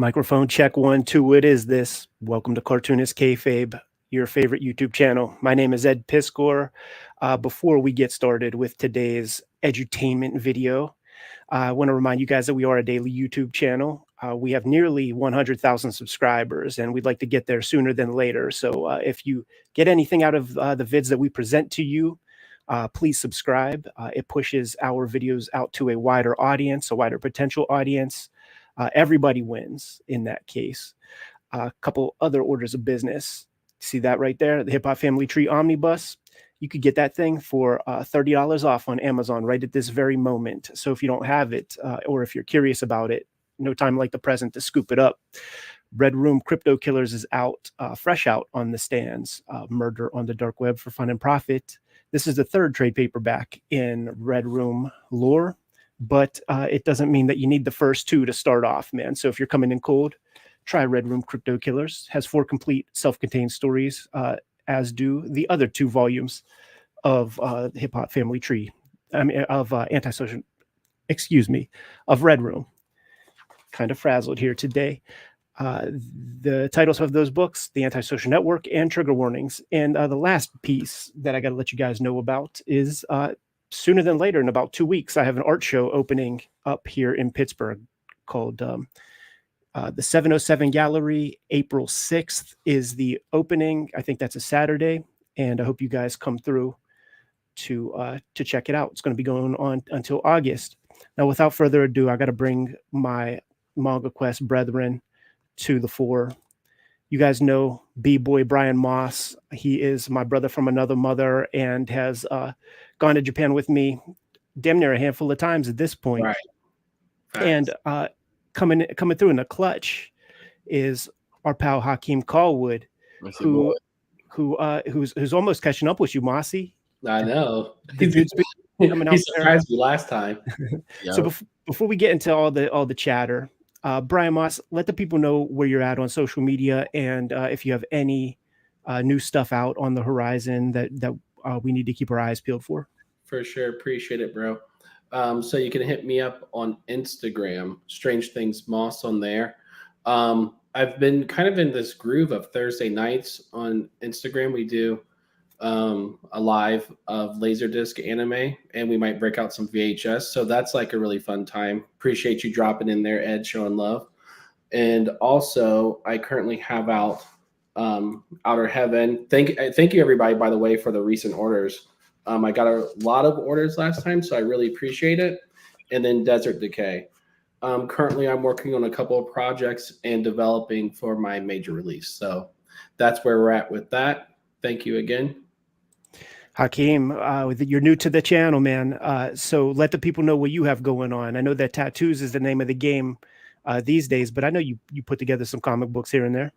Microphone check 1 2. It is this. Welcome to Cartoonist Kayfabe, your favorite YouTube channel. My name is Ed Piskor. Before we get started with today's edutainment video, I want to remind you guys that we are a daily YouTube channel. We have nearly 100,000 subscribers, and we'd like to get there sooner than later. So if you get anything out of the vids that we present to you, please subscribe. It pushes our videos out to a wider audience, a wider potential audience. Everybody wins in that case. A couple other orders of business. See that right there? The Hip Hop Family Tree Omnibus. You could get that thing for $30 off on Amazon right at this very moment. So if you don't have it, or if you're curious about it, no time like the present to scoop it up. Red Room Crypto Killers is out, fresh out on the stands. Murder on the Dark Web for Fun and Profit. This is the third trade paperback in Red Room lore, but it doesn't mean that you need the first two to start off, man. So if you're coming in cold, try Red Room Crypto Killers. Has 4 complete self-contained stories, as do the other 2 volumes of Hip Hop Family Tree. I mean, of Antisocial, excuse me, of Red Room. Kind of frazzled here today. The titles of those books, The Antisocial Network and Trigger Warnings. And the last piece that I got to let you guys know about is sooner than later, in about 2 weeks, I have an art show opening up here in Pittsburgh called the 707 Gallery. April 6th is the opening. I think that's a Saturday, and I hope you guys come through to check it out. It's going to be going on until August. Now, without further ado, I got to bring my Manga Quest brethren to the fore. You guys know B-Boy Brian Moss. He is my brother from another mother and has gone to Japan with me damn near a handful of times at this point. Right. And coming through in the clutch is our pal Hakeem Callwood, who's almost catching up with you, Mossy. I know. He surprised me last time. Yep. So before we get into all the chatter, Brian Moss, let the people know where you're at on social media, and if you have any new stuff out on the horizon that we need to keep our eyes peeled for. For sure. Appreciate it, bro. So you can hit me up on Instagram, Strange Things Moss on there. I've been kind of in this groove of Thursday nights on Instagram. We do a live of Laserdisc anime, and we might break out some VHS. So that's like a really fun time. Appreciate you dropping in there, Ed, showing love. And also, I currently have out Outer Heaven. Thank you, everybody, by the way, for the recent orders. I got a lot of orders last time, so I really appreciate it. And then Desert Decay. Currently, I'm working on a couple of projects and developing for my major release. So that's where we're at with that. Thank you again. Hakeem, you're new to the channel, man. So let the people know what you have going on. I know that tattoos is the name of the game these days, but I know you put together some comic books here and there.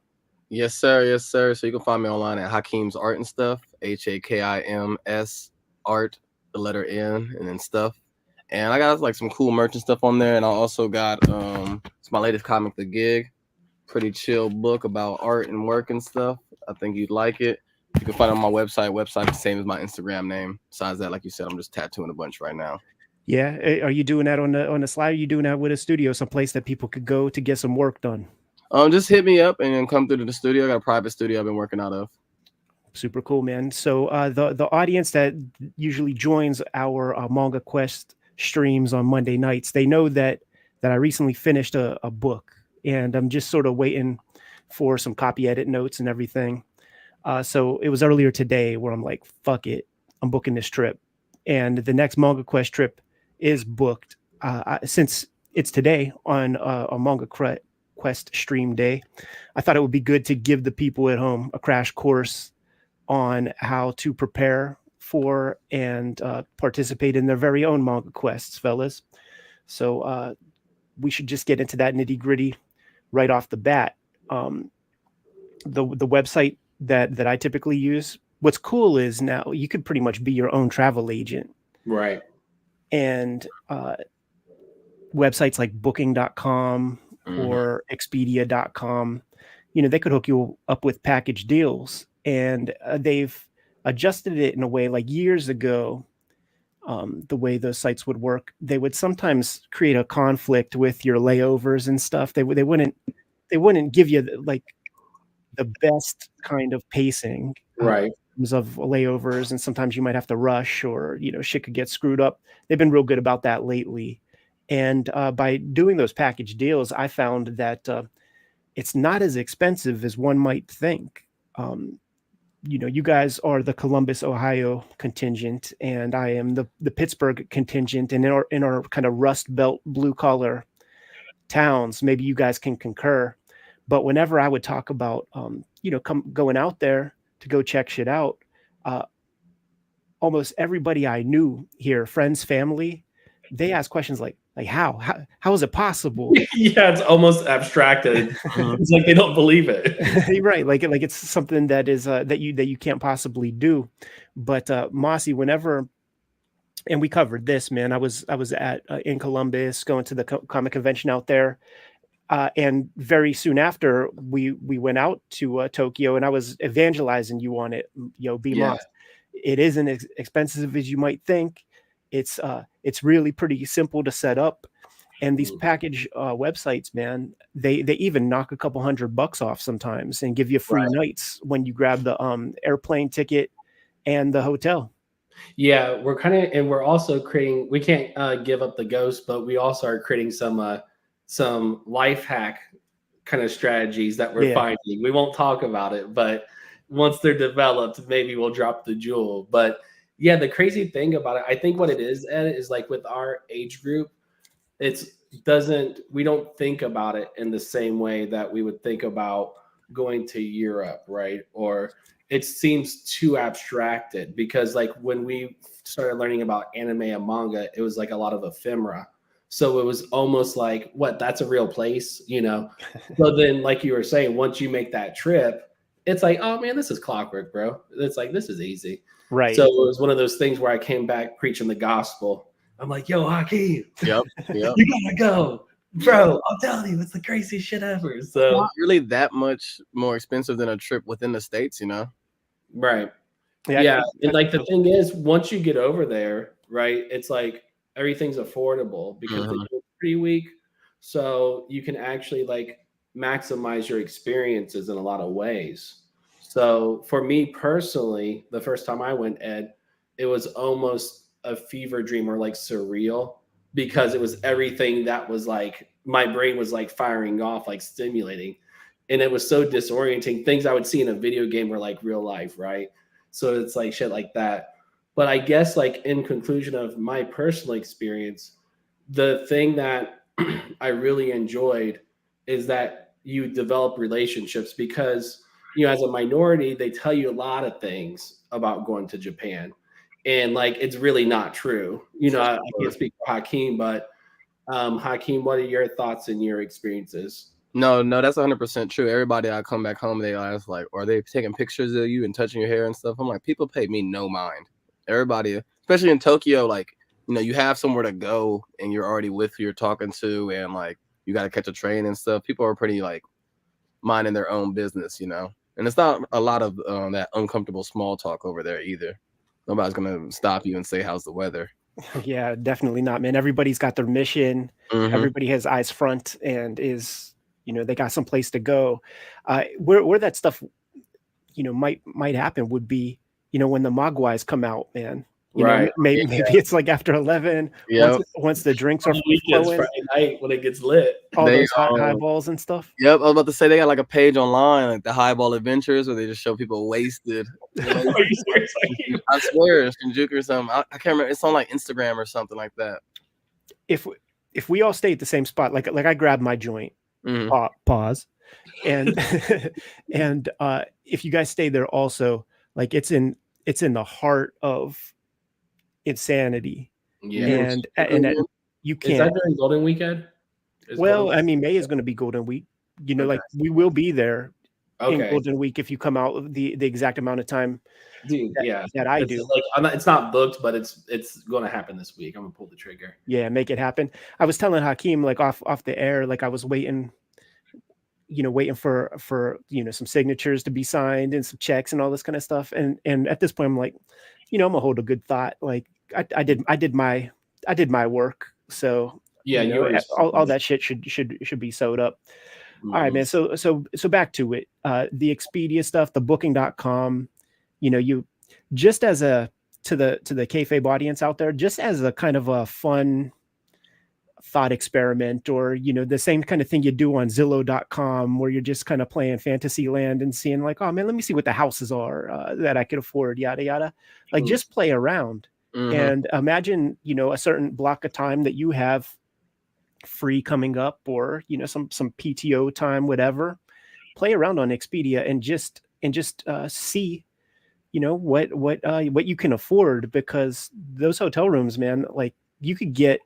Yes, sir. Yes, sir. So you can find me online at Hakeem's Art and Stuff, HAKIMS Art, the letter N, and then stuff. And I got like some cool merch and stuff on there. And I also got it's my latest comic, The Gig. Pretty chill book about art and work and stuff. I think you'd like it. You can find it on my website. Website the same as my Instagram name. Besides that, like you said, I'm just tattooing a bunch right now. Yeah. Are you doing that on the slide? Are you doing that with a studio, someplace that people could go to get some work done? Just hit me up and then come through to the studio. I got a private studio I've been working out of. Super cool, man. So the audience that usually joins our Manga Quest streams on Monday nights, they know that I recently finished a book, and I'm just sort of waiting for some copy edit notes and everything. So it was earlier today where I'm like, fuck it, I'm booking this trip. And the next Manga Quest trip is booked. Since it's today on a Manga Quest stream day, I thought it would be good to give the people at home a crash course on how to prepare for and participate in their very own Manga Quests, fellas. So we should just get into that nitty gritty right off the bat. The website that I typically use, what's cool is now you could pretty much be your own travel agent. Right. And websites like booking.com or expedia.com, they could hook you up with package deals. And they've adjusted it in a way, like years ago, the way those sites would work, they would sometimes create a conflict with your layovers and stuff. They wouldn't they wouldn't give you like the best kind of pacing, Right. in terms of layovers, and sometimes you might have to rush, or shit could get screwed up. They've been real good about that lately, and by doing those package deals, I found that it's not as expensive as one might think. Um, you guys are the Columbus, Ohio contingent, and I am the Pittsburgh contingent, and in our kind of Rust Belt blue collar towns, maybe you guys can concur. But whenever I would talk about, going out there to go check shit out, uh, almost everybody I knew here, friends, family, they ask questions like how is it possible? Yeah, it's almost abstracted. It's like they don't believe it. Right, like it's something that is that you can't possibly do. But Mossy, whenever, and we covered this, man. I was at in Columbus, going to the comic convention out there, and very soon after we went out to Tokyo, and I was evangelizing you on it, B Yeah. Moss. It isn't as expensive as you might think. It's really pretty simple to set up, and these package websites, man, they even knock a couple $100 off sometimes and give you free Right. nights when you grab the airplane ticket and the hotel. Yeah, we're kind of, and we're also creating. We can't give up the ghost, but we also are creating some life hack kind of strategies that we're Yeah. finding. We won't talk about it, but once they're developed, maybe we'll drop the jewel. But yeah, the crazy thing about it, I think what it is, Ed, is like with our age group, we don't think about it in the same way that we would think about going to Europe, right? Or it seems too abstracted, because like when we started learning about anime and manga, it was like a lot of ephemera. So it was almost like, what, that's a real place, So then, like you were saying, once you make that trip, it's like, oh man, this is clockwork, bro. It's like, this is easy. Right. So it was one of those things where I came back preaching the gospel. I'm like, yo, Hakeem, Yep. you gotta go, bro. I'm telling you, it's the craziest shit ever. So Not really that much more expensive than a trip within the States, right. Yeah, Yeah. I And like the feel- thing is, once you get over there, right, it's like everything's affordable because they Mhm. do it pretty week. So you can actually like maximize your experiences in a lot of ways. So for me personally, the first time I went, Ed, it was almost a fever dream, or like surreal, because it was everything that was like my brain was like firing off, like stimulating. And it was so disorienting. Things I would see in a video game were like real life, right? So it's like shit like that. But I guess, like, in conclusion of my personal experience, the thing that I really enjoyed is that you develop relationships, because, as a minority, they tell you a lot of things about going to Japan. And like, it's really not true. I can't speak for Hakeem, but Hakeem, what are your thoughts and your experiences? No, that's 100% true. Everybody I come back home, they ask like, are they taking pictures of you and touching your hair and stuff? I'm like, people pay me no mind. Everybody, especially in Tokyo, like, you have somewhere to go and you're already with who you're talking to, and like you got to catch a train and stuff. People are pretty like minding their own business, and it's not a lot of that uncomfortable small talk over there either. Nobody's gonna stop you and say, how's the weather? Yeah, definitely not, man. Everybody's got their mission. Mhm. Everybody has eyes front and is, they got some place to go. Where that stuff, might happen would be, when the Mogwais come out, man. Right. Maybe it's like after 11, Yep. once the drinks are On the weekends, flowing, Friday night, when it gets lit. all They, those highballs and stuff. Yep, I was about to say they got like a page online, like the Highball Adventures, where they just show people wasted. Are you serious? I swear, it's Shinjuku or something. I can't remember. It's on like Instagram or something like that. If we all stay at the same spot, like I grabbed my joint, Mhm. pause, and and if you guys stay there also, like it's in the heart of insanity, Yeah. and you Is that can't. during Golden Weekend? Well, I mean, May is going to be Golden Week. Like we will be there in Okay. Golden Week if you come out the exact amount of time Dude, yeah. that I It's do. like, it's not booked, but it's going to happen this week. I'm gonna pull the trigger. Yeah, make it happen. I was telling Hakeem, like off the air, like I was waiting for some signatures to be signed and some checks and all this kind of stuff. And at this point, I'm like, I'm gonna hold a good thought. Like I did my work. So Yeah, all that shit should be sewed up. All right, man. So back to it. The Expedia stuff, the booking.com, you just as a to the kayfabe audience out there, just as a kind of a fun thought experiment, or the same kind of thing you do on Zillow.com, where you're just kind of playing fantasy land and seeing like, oh man, let me see what the houses are that I could afford, yada yada. Like just play around and imagine a certain block of time that you have free coming up, or some PTO time, whatever. Play around on Expedia and just see what you can afford, because those hotel rooms, man, like you could get,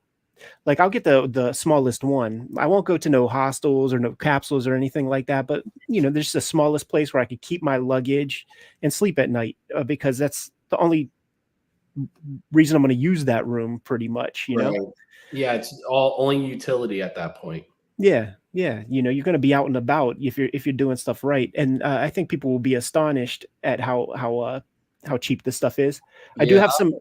like I'll get the smallest one. I won't go to no hostels or no capsules or anything like that, but there's the smallest place where I could keep my luggage and sleep at night, because that's the only reason I'm going to use that room pretty much, Right. Yeah, it's all only utility at that point. Yeah. You're going to be out and about if you're doing stuff right, and I think people will be astonished at how cheap this stuff is. I do have some.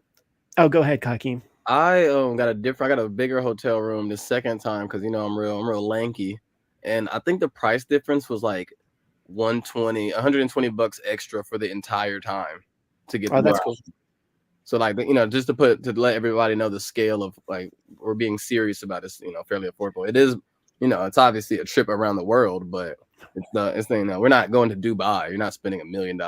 Oh, go ahead, Hakeem. I got a bigger hotel room the second time because I'm real lanky, and I think the price difference was like $120 extra for the entire time to get. Oh, that's cool. So like just to let everybody know the scale of like we're being serious about this, fairly affordable. It is, it's obviously a trip around the world, but it's we're not going to Dubai. You're not spending $1 million.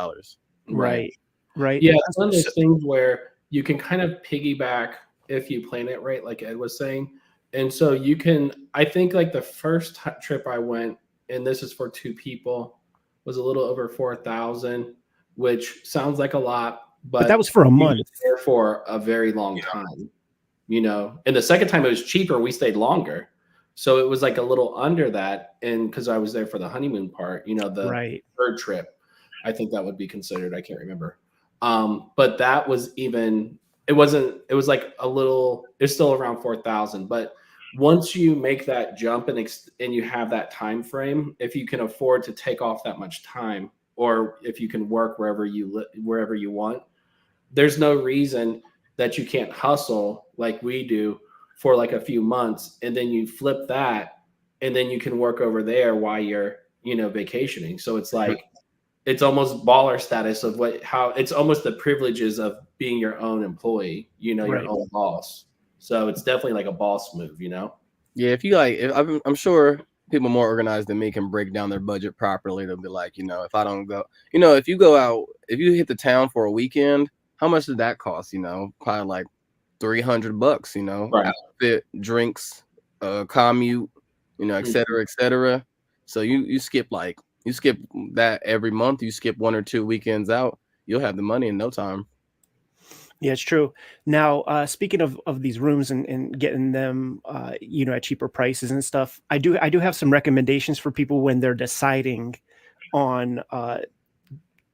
Right. Yeah, it's one of those things where you can kind of piggyback if you plan it right, like Ed was saying. And so you can, I think like the first trip I went, and this is for 2 people, was a little over 4,000, which sounds like a lot, but that was for a month. There for a very long time, And the second time it was cheaper, we stayed longer. So it was like a little under that. And because I was there for the honeymoon part, the third trip, I think that would be considered. I can't remember. But that was even, it was like a little, it's still around 4,000. But once you make that jump and you have that time frame, if you can afford to take off that much time, or if you can work wherever you want, there's no reason that you can't hustle like we do for like a few months, and then you flip that, and then you can work over there while you're, vacationing. So it's like, it's almost baller status of how it's almost the privileges of being your own employee, your own boss. So it's definitely like a boss move, Yeah, if you I'm sure people more organized than me can break down their budget properly. They'll be like, if I don't go, if you go out, if you hit the town for a weekend, how much did that cost? Probably like $300, outfit, drinks, commute, et cetera, et cetera. So you skip that every month. You skip 1 or 2 weekends out, you'll have the money in no time. Yeah, it's true. Now, speaking of these rooms and getting them, at cheaper prices and stuff, I do have some recommendations for people when they're deciding on,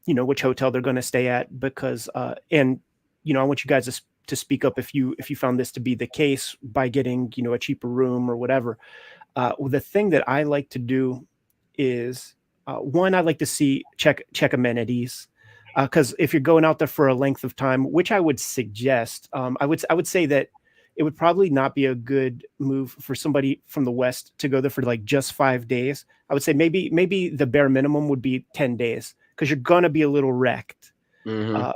which hotel they're going to stay at, because, and, I want you guys to speak up if you found this to be the case by getting, a cheaper room or whatever. The thing that I like to do is, one, I like to check amenities. Because if you're going out there for a length of time, which I would suggest, I would say that it would probably not be a good move for somebody from the West to go there for like just 5 days. I would say maybe the bare minimum would be 10 days, because you're gonna be a little wrecked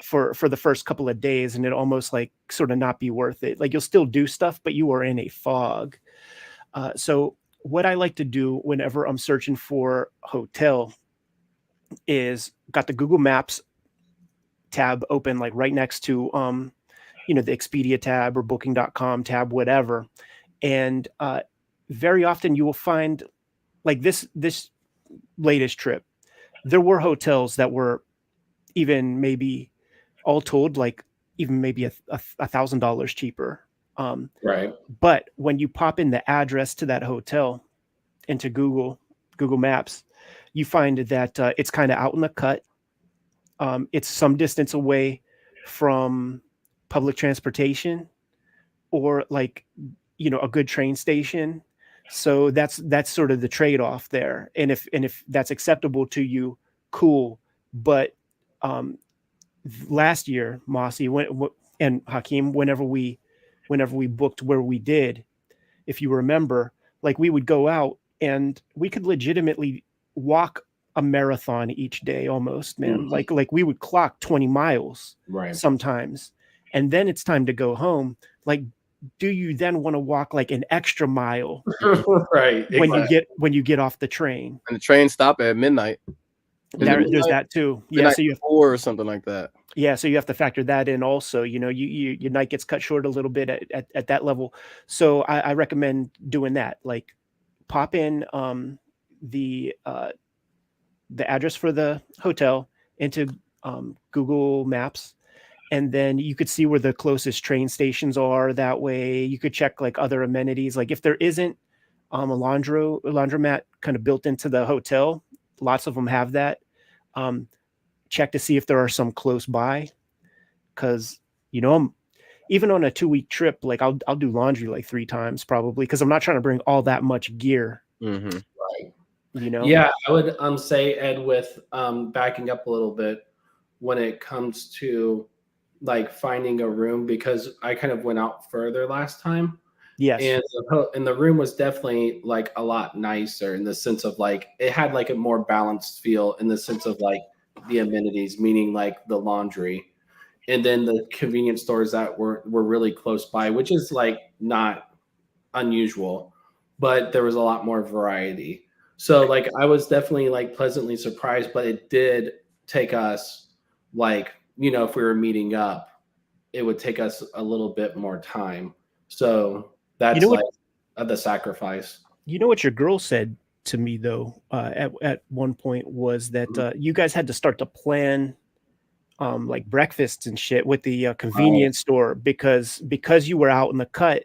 for the first couple of days, and it almost like sort of not be worth it. Like you'll still do stuff, but you are in a fog. So what I like to do whenever I'm searching for hotel is got the Google Maps tab open, like right next to the Expedia tab or booking.com tab, whatever. And very often you will find, like this latest trip, there were hotels that were even maybe all told like even maybe $1,000 cheaper. Right. But when you pop in the address to that hotel into Google Maps, you find that it's kind of out in the cut. It's some distance away from public transportation or like, a good train station. So that's sort of the trade-off there. And if that's acceptable to you, cool. But last year, Mossy and Hakeem, whenever we booked where we did, if you remember, like we would go out and we could legitimately walk a marathon each day almost, man. Like we would clock 20 miles sometimes, and then it's time to go home. Like, do you then want to walk like an extra mile when you get off the train? And the train stop at midnight. There's that too. Yeah, so you have 4 or something like that. Yeah, so you have to factor that in also. You know, your night gets cut short a little bit at that level. So I recommend doing that. Like, pop in the address for the hotel into Google Maps, and then you could see where the closest train stations are. That way, you could check like other amenities. Like if there isn't a laundromat kind of built into the hotel, lots of them have that. Check to see if there are some close by, because I'm even on a 2-week trip, like I'll do laundry like 3 times probably, because I'm not trying to bring all that much gear. Right. Yeah, I would say, Ed, with backing up a little bit when it comes to like finding a room, because I kind of went out further last time. Yes. And the room was definitely like a lot nicer in the sense of like it had like a more balanced feel in the sense of like the amenities, meaning like the laundry, and then the convenience stores that were really close by, which is like not unusual, but there was a lot more variety. So like I was definitely like pleasantly surprised, but it did take us like, if we were meeting up, it would take us a little bit more time. So that's like the sacrifice. You know what your girl said to me though, at one point, was that you guys had to start to plan like breakfasts and shit with the convenience store, because you were out in the cut,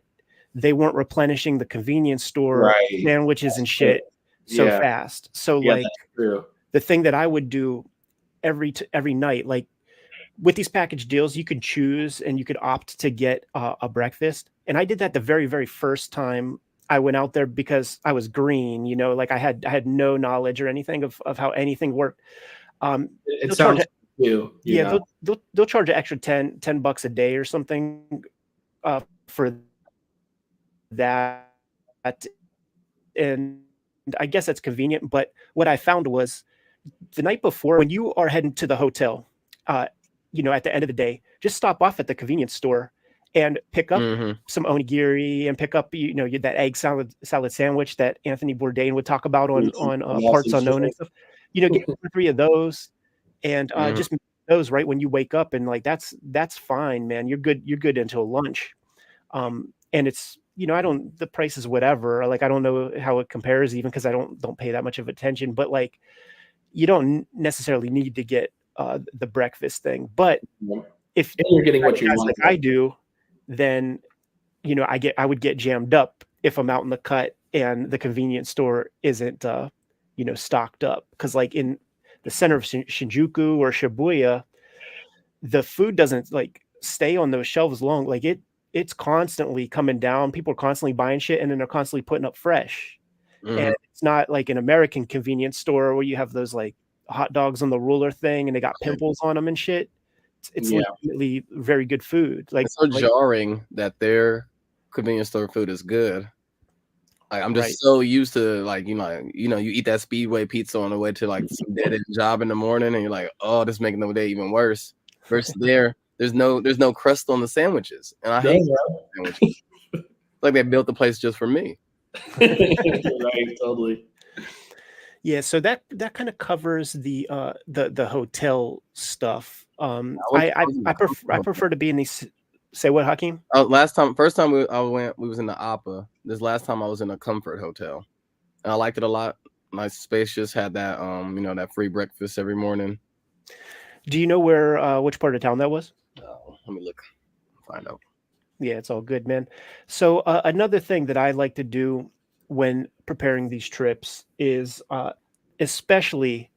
they weren't replenishing the convenience store sandwiches and shit so fast. So like the thing that I would do every night, like with these package deals, you could choose and you could opt to get a breakfast. And I did that the very, very first time I went out there, because I was green, like I had no knowledge or anything of how anything worked. It sounds they'll charge an extra $10 a day or something for that. And I guess that's convenient. But what I found was the night before, when you are heading to the hotel, at the end of the day, just stop off at the convenience store and pick up some onigiri and pick up, that egg salad sandwich that Anthony Bourdain would talk about on Parts Unknown and stuff. Get 3 of those and just make those right when you wake up, and like that's fine, man. You're good until lunch. And it's the price is whatever. Like I don't know how it compares, even because I don't pay that much of attention. But like you don't necessarily need to get the breakfast thing. But if you're getting what you want, like I do, then I would get jammed up if I'm out in the cut and the convenience store isn't stocked up, because like in the center of Shinjuku or Shibuya, the food doesn't like stay on those shelves long. Like it's constantly coming down. People are constantly buying shit, and then they're constantly putting up fresh. And it's not like an American convenience store where you have those like hot dogs on the ruler thing and they got pimples on them and shit. It's legitimately very good food. Like it's so jarring that their convenience store food is good. Like I'm just so used to like you eat that Speedway pizza on the way to like some dead end job in the morning, and you're like, oh, this is making the day even worse. Versus there's no crust on the sandwiches, and I hate sandwiches. Like they built the place just for me. Right, totally. Yeah, so that kind of covers the hotel stuff. I prefer to be in these. Say what, Hakeem? First time we was in the Appa. This last time I was in a comfort hotel, and I liked it a lot. Nice, spacious, had that that free breakfast every morning. Do you know where which part of town that was? Let me look, find out. Yeah, it's all good, man. So another thing that I like to do when preparing these trips is especially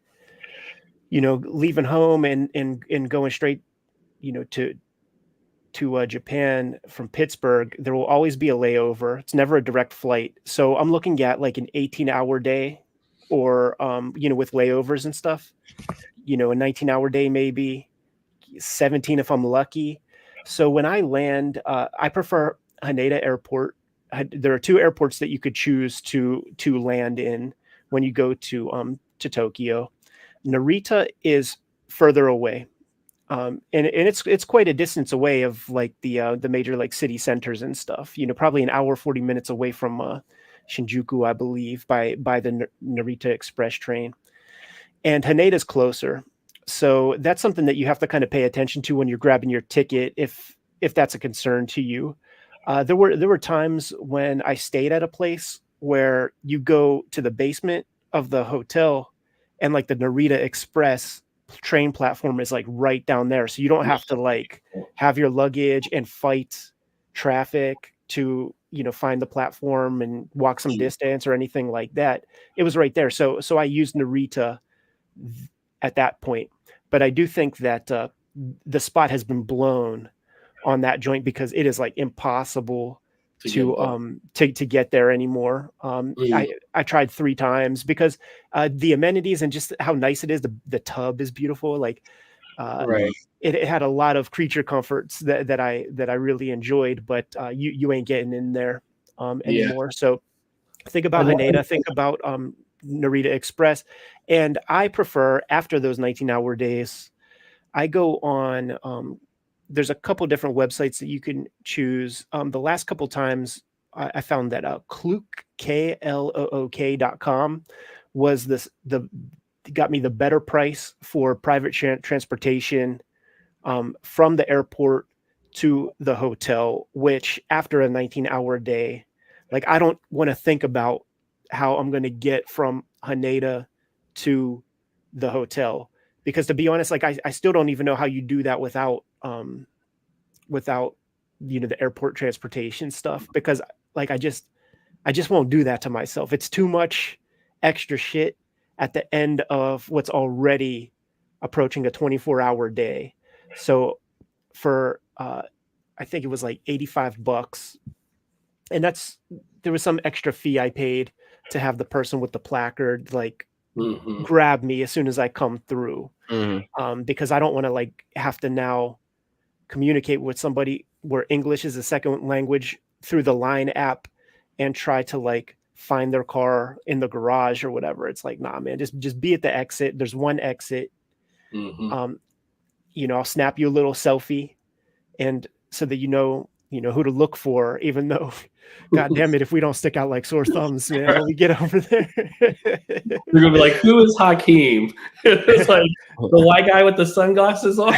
leaving home and going straight to Japan from Pittsburgh, there will always be a layover. It's never a direct flight. So I'm looking at like an 18-hour day, or with layovers and stuff, a 19-hour day, maybe 17 if I'm lucky. So when I land, I prefer Haneda Airport there are two airports that you could choose to land in when you go to Tokyo. Narita is further away, and it's quite a distance away of like the major like city centers and stuff. You know, probably an hour 40 minutes away from Shinjuku, I believe, by the Narita Express train. And Haneda's closer, so that's something that you have to kind of pay attention to when you're grabbing your ticket, if that's a concern to you. There were times when I stayed at a place where you go to the basement of the hotel, and like the Narita Express train platform is like right down there, so you don't have to like have your luggage and fight traffic to find the platform and walk some distance or anything like that. It was right there, so I used Narita at that point. But I do think that the spot has been blown on that joint because it is like impossible to get there anymore. I tried 3 times because the amenities and just how nice it is. The tub is beautiful. Like Right. it had a lot of creature comforts that I really enjoyed, but you ain't getting in there anymore. So think about Haneda, think about Narita Express. And I prefer, after those 19-hour days, I go on, there's a couple different websites that you can choose. The last couple times I found that Klook, KLOOK.com was got me the better price for private transportation from the airport to the hotel, which after a 19-hour day, like I don't want to think about how I'm going to get from Haneda to the hotel, because to be honest, like I still don't even know how you do that without the airport transportation stuff, because like I just won't do that to myself. It's too much extra shit at the end of what's already approaching a 24-hour day. So for I think it was like $85, and there was some extra fee I paid to have the person with the placard like grab me as soon as I come through, because I don't want to like have to now communicate with somebody where English is a second language through the Line app and try to like find their car in the garage or whatever. It's like, nah, man, just be at the exit. There's one exit. I'll snap you a little selfie, and so that you know who to look for, even though God damn it, if we don't stick out like sore thumbs, man, when we get over there. You're gonna be like, who is Hakeem? It's like the white guy with the sunglasses on.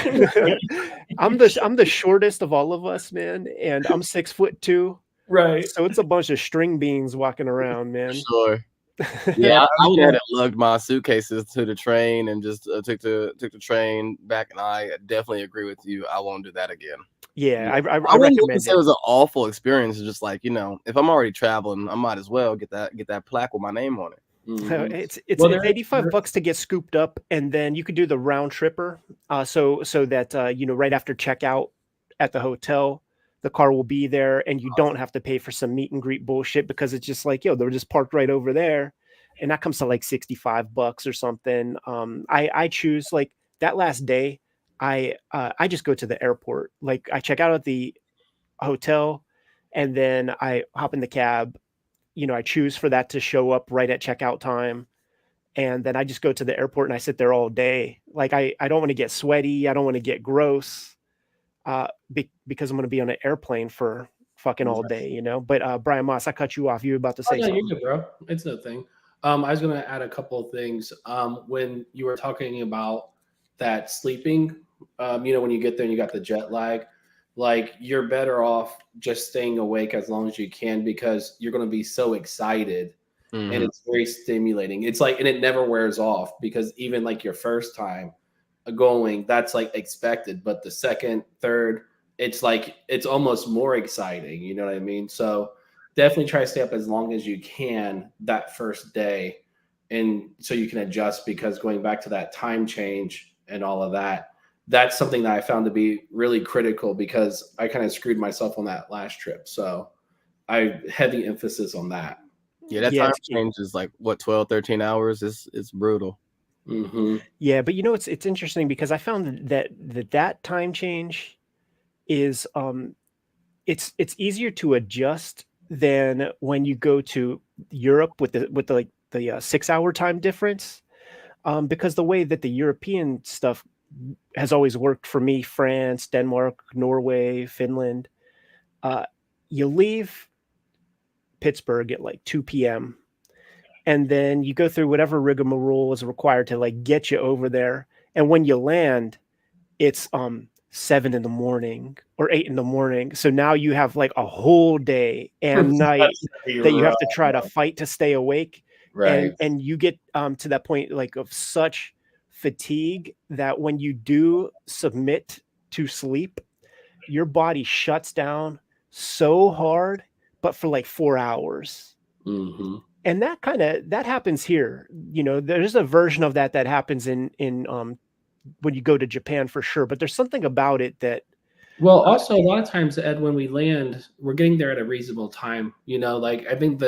I'm the shortest of all of us, man, and I'm 6'2". Right. So it's a bunch of string beans walking around, man. Sure. Yeah, I went ahead and lugged my suitcases to the train and just took the train back, and I definitely agree with you. I won't do that again. Yeah, I wouldn't recommend say it was an awful experience. It's just like, if I'm already traveling, I might as well get that plaque with my name on it. It's $85 to get scooped up, and then you could do the round tripper. So that right after checkout at the hotel, the car will be there, and you don't have to pay for some meet and greet bullshit, because it's just like, they're just parked right over there, and that comes to like $65 or something. I choose like that last day. I just go to the airport. Like I check out at the hotel, and then I hop in the cab. I choose for that to show up right at checkout time. And then I just go to the airport and I sit there all day. Like I don't want to get sweaty. I don't want to get gross because I'm going to be on an airplane for fucking all day, But Brian Moss, I cut you off. You were about to say something. You're good, bro. It's no thing. I was going to add a couple of things. When you were talking about that sleeping, when you get there and you got the jet lag, like you're better off just staying awake as long as you can, because you're going to be so excited and it's very stimulating. It's like, and it never wears off, because even like your first time going, that's like expected, but the second, third, it's like, it's almost more exciting. You know what I mean? So definitely try to stay up as long as you can that first day. And so you can adjust, because going back to that time change and all of that, that's something that I found to be really critical, because I kind of screwed myself on that last trip. So I heavy emphasis on that. Yeah, that time change is like what, 12, 13 hours. It's brutal. Yeah, but it's interesting, because I found that time change is it's easier to adjust than when you go to Europe with the like the 6 hour time difference. Because the way that the European stuff has always worked for me, France, Denmark, Norway, Finland, uh, you leave Pittsburgh at like 2 p.m. and then you go through whatever rigmarole is required to like get you over there. And when you land, it's 7 in the morning or 8 in the morning. So now you have like a whole day and night that you have to try to fight to stay awake. Right. And you get to that point like of such fatigue that when you do submit to sleep, your body shuts down so hard, but for like 4 hours. Mm-hmm. And that happens here. You know, there's a version of that happens in when you go to Japan for sure, but there's something about it that Well, also a lot of times, Ed, when we land, we're getting there at a reasonable time. You know, like I think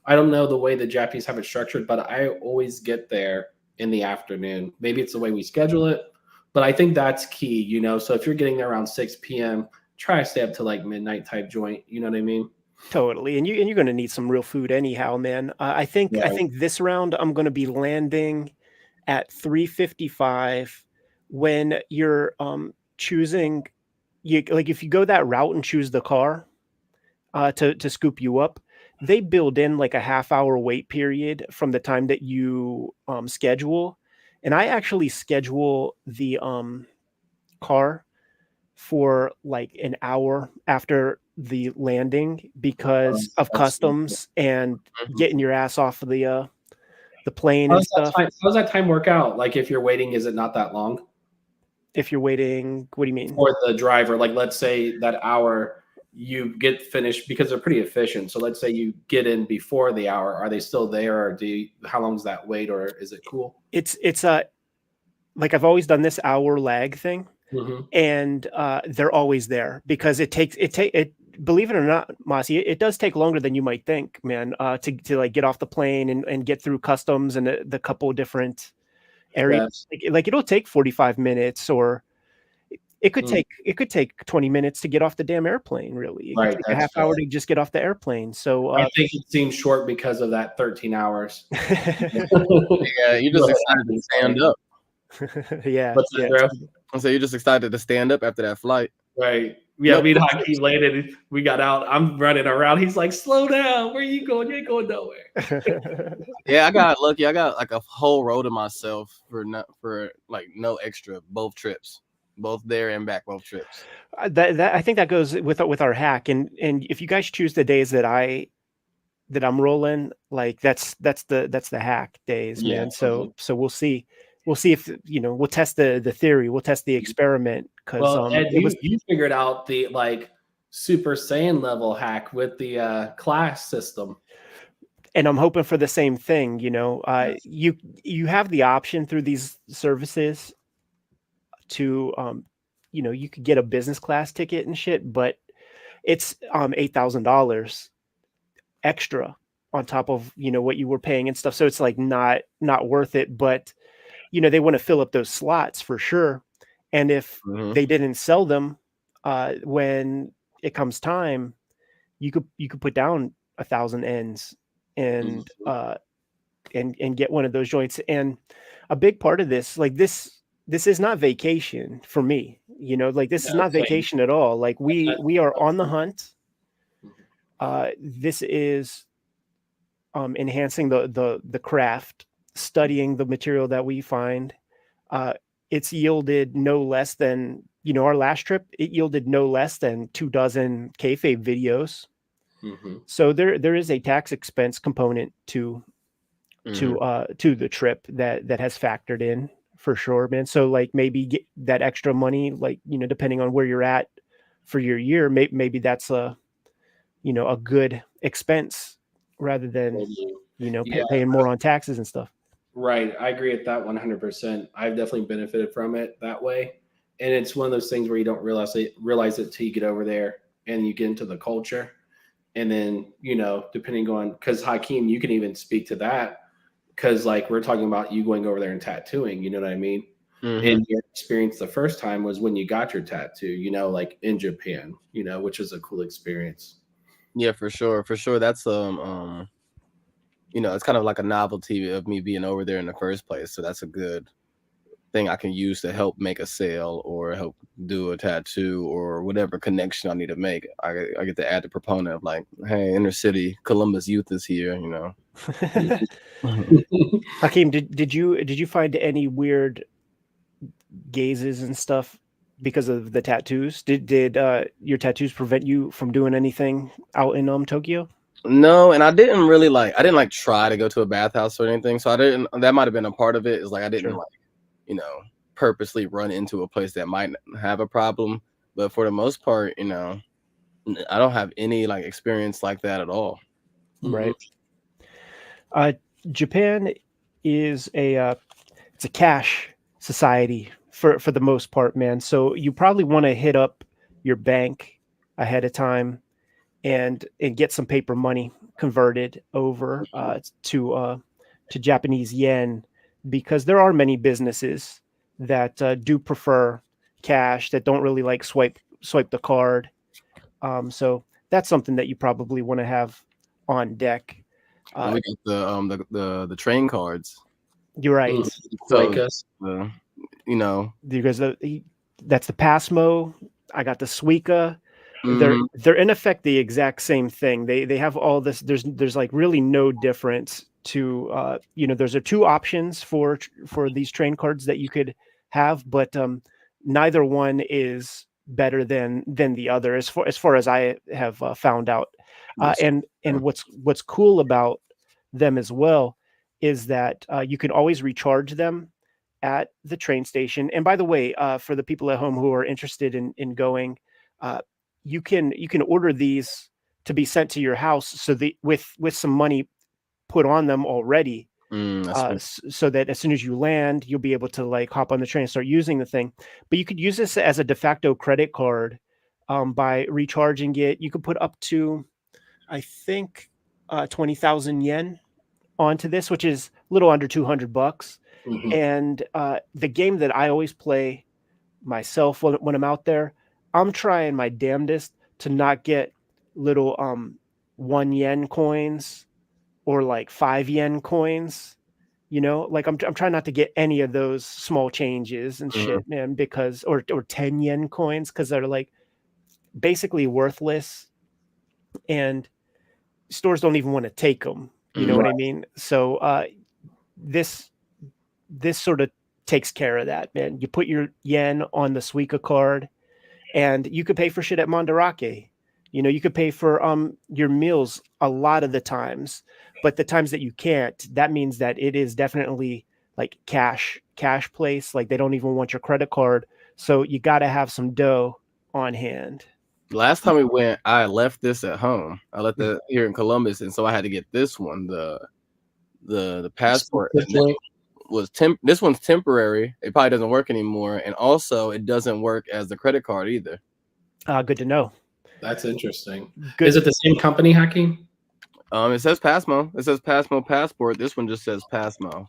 I don't know the way the Japanese have it structured, but I always get there in the afternoon. Maybe it's the way we schedule it, but I think that's key, you know. So if you're getting there around 6 p.m., try to stay up to like midnight type joint. You know what I mean? totally, and you're going to need some real food anyhow, man. I think this round I'm going to be landing at 3:55 when you're choosing like if you go that route and choose the car to scoop you up, they build in like a half-hour wait period from the time that you schedule. And I actually schedule the car for like an hour after the landing because of customs and getting your ass off of the plane and stuff. How does that time work out? Like if you're waiting, is it not that long? If you're waiting, what do you mean? For the driver, like let's say that hour you get finished because they're pretty efficient. So let's say you get in before the hour. Are they still there, or how long is that wait, or is it cool? It's like I've always done this hour lag thing, and they're always there because it believe it or not, Mossy, it does take longer than you might think, man, to like get off the plane and get through customs and the couple different areas. Like it'll take 45 minutes, or it could take 20 minutes to get off the damn airplane. Really, it could take a half hour to just get off the airplane. So I think it seems short because of that 13 hours. Yeah, you just excited to stand up. Yeah. What's that, bro? So you're just excited to stand up after that flight. Right. Yeah, me and Hakeem landed. We got out. I'm running around. He's like, slow down. Where are you going? You ain't going nowhere. Yeah, I got lucky. I got like a whole row to myself for like no extra both trips. Both there and back, both trips. That I think that goes with our hack. And if you guys choose the days that I'm rolling, like that's the hack days, man. So we'll see. We'll see if we'll test the theory, we'll test the experiment. Because Ed, you figured out the like Super Saiyan level hack with the class system. And I'm hoping for the same thing. Yes. You have the option through these services to you could get a business class ticket and shit, but it's $8,000 extra on top of what you were paying and stuff. So it's like not worth it. But they want to fill up those slots for sure. And if they didn't sell them when it comes time, you could put down 1,000 ends and get one of those joints. And a big part of this, like this is not vacation for me, like this is not vacation at all. Like we are on the hunt. This is enhancing the craft, studying the material that we find. It's yielded no less than, our last trip, it yielded no less than 24 Kayfabe videos. So there is a tax expense component to the trip that has factored in for sure, man. So like maybe get that extra money, like, depending on where you're at for your year, maybe that's a good expense rather than, paying more on taxes and stuff. Right. I agree with that 100%. I've definitely benefited from it that way. And it's one of those things where you don't realize it till you get over there and you get into the culture. And then, depending on, because Hakeem, you can even speak to that, because like we're talking about you going over there and tattooing, you know what I mean? And your experience the first time was when you got your tattoo, like in Japan, which is a cool experience. Yeah, for sure. That's it's kind of like a novelty of me being over there in the first place. So that's a good thing I can use to help make a sale or help do a tattoo or whatever connection I need to make. I get to add the proponent of like, hey, inner city Columbus youth is here, Hakeem, did you find any weird gazes and stuff because of the tattoos? Did your tattoos prevent you from doing anything out in Tokyo? No, and I didn't try to go to a bathhouse or anything. So that might have been a part of it, is like I didn't Sure. purposely run into a place that might have a problem. But for the most part, I don't have any like experience like that at all. Right. Japan is it's a cash society for the most part, man. So you probably want to hit up your bank ahead of time and get some paper money converted over to Japanese yen, because there are many businesses that do prefer cash, that don't really like swipe the card. So that's something that you probably want to have on deck. We got the train cards. You're right. So Because that's the Pasmo. I got the Suica. They're in effect the exact same thing. They have all this. There's like really no difference to there's two options for these train cards that you could have, but neither one is better than the other as far as I have found out. And what's cool about them as well is that you can always recharge them at the train station. And by the way, for the people at home who are interested in going, you can order these to be sent to your house, so with some money put on them already, so that as soon as you land, you'll be able to like hop on the train and start using the thing. But you could use this as a de facto credit card by recharging it. You could put up to, I think, 20,000 yen onto this, which is a little under $200. And the game that I always play myself when I'm out there, I'm trying my damnedest to not get little 1 yen coins or like 5 yen coins. Like I'm trying not to get any of those small changes and shit, man, because or 10 yen coins, because they're like basically worthless, and stores don't even want to take them. You know what I mean? So this sort of takes care of that, man. You put your yen on the Suica card, and you could pay for shit at Mandarake. You could pay for your meals a lot of the times, but the times that you can't, that means that it is definitely like cash place. Like they don't even want your credit card, so you got to have some dough on hand. Last time we went, I left this at home. I left it here in Columbus, and so I had to get this one, the passport. This one's temporary. It probably doesn't work anymore, and also it doesn't work as the credit card either. Good to know. That's interesting. Good. Is it the same company, Hakeem? It says Pasmo. It says Pasmo Passport. This one just says Pasmo.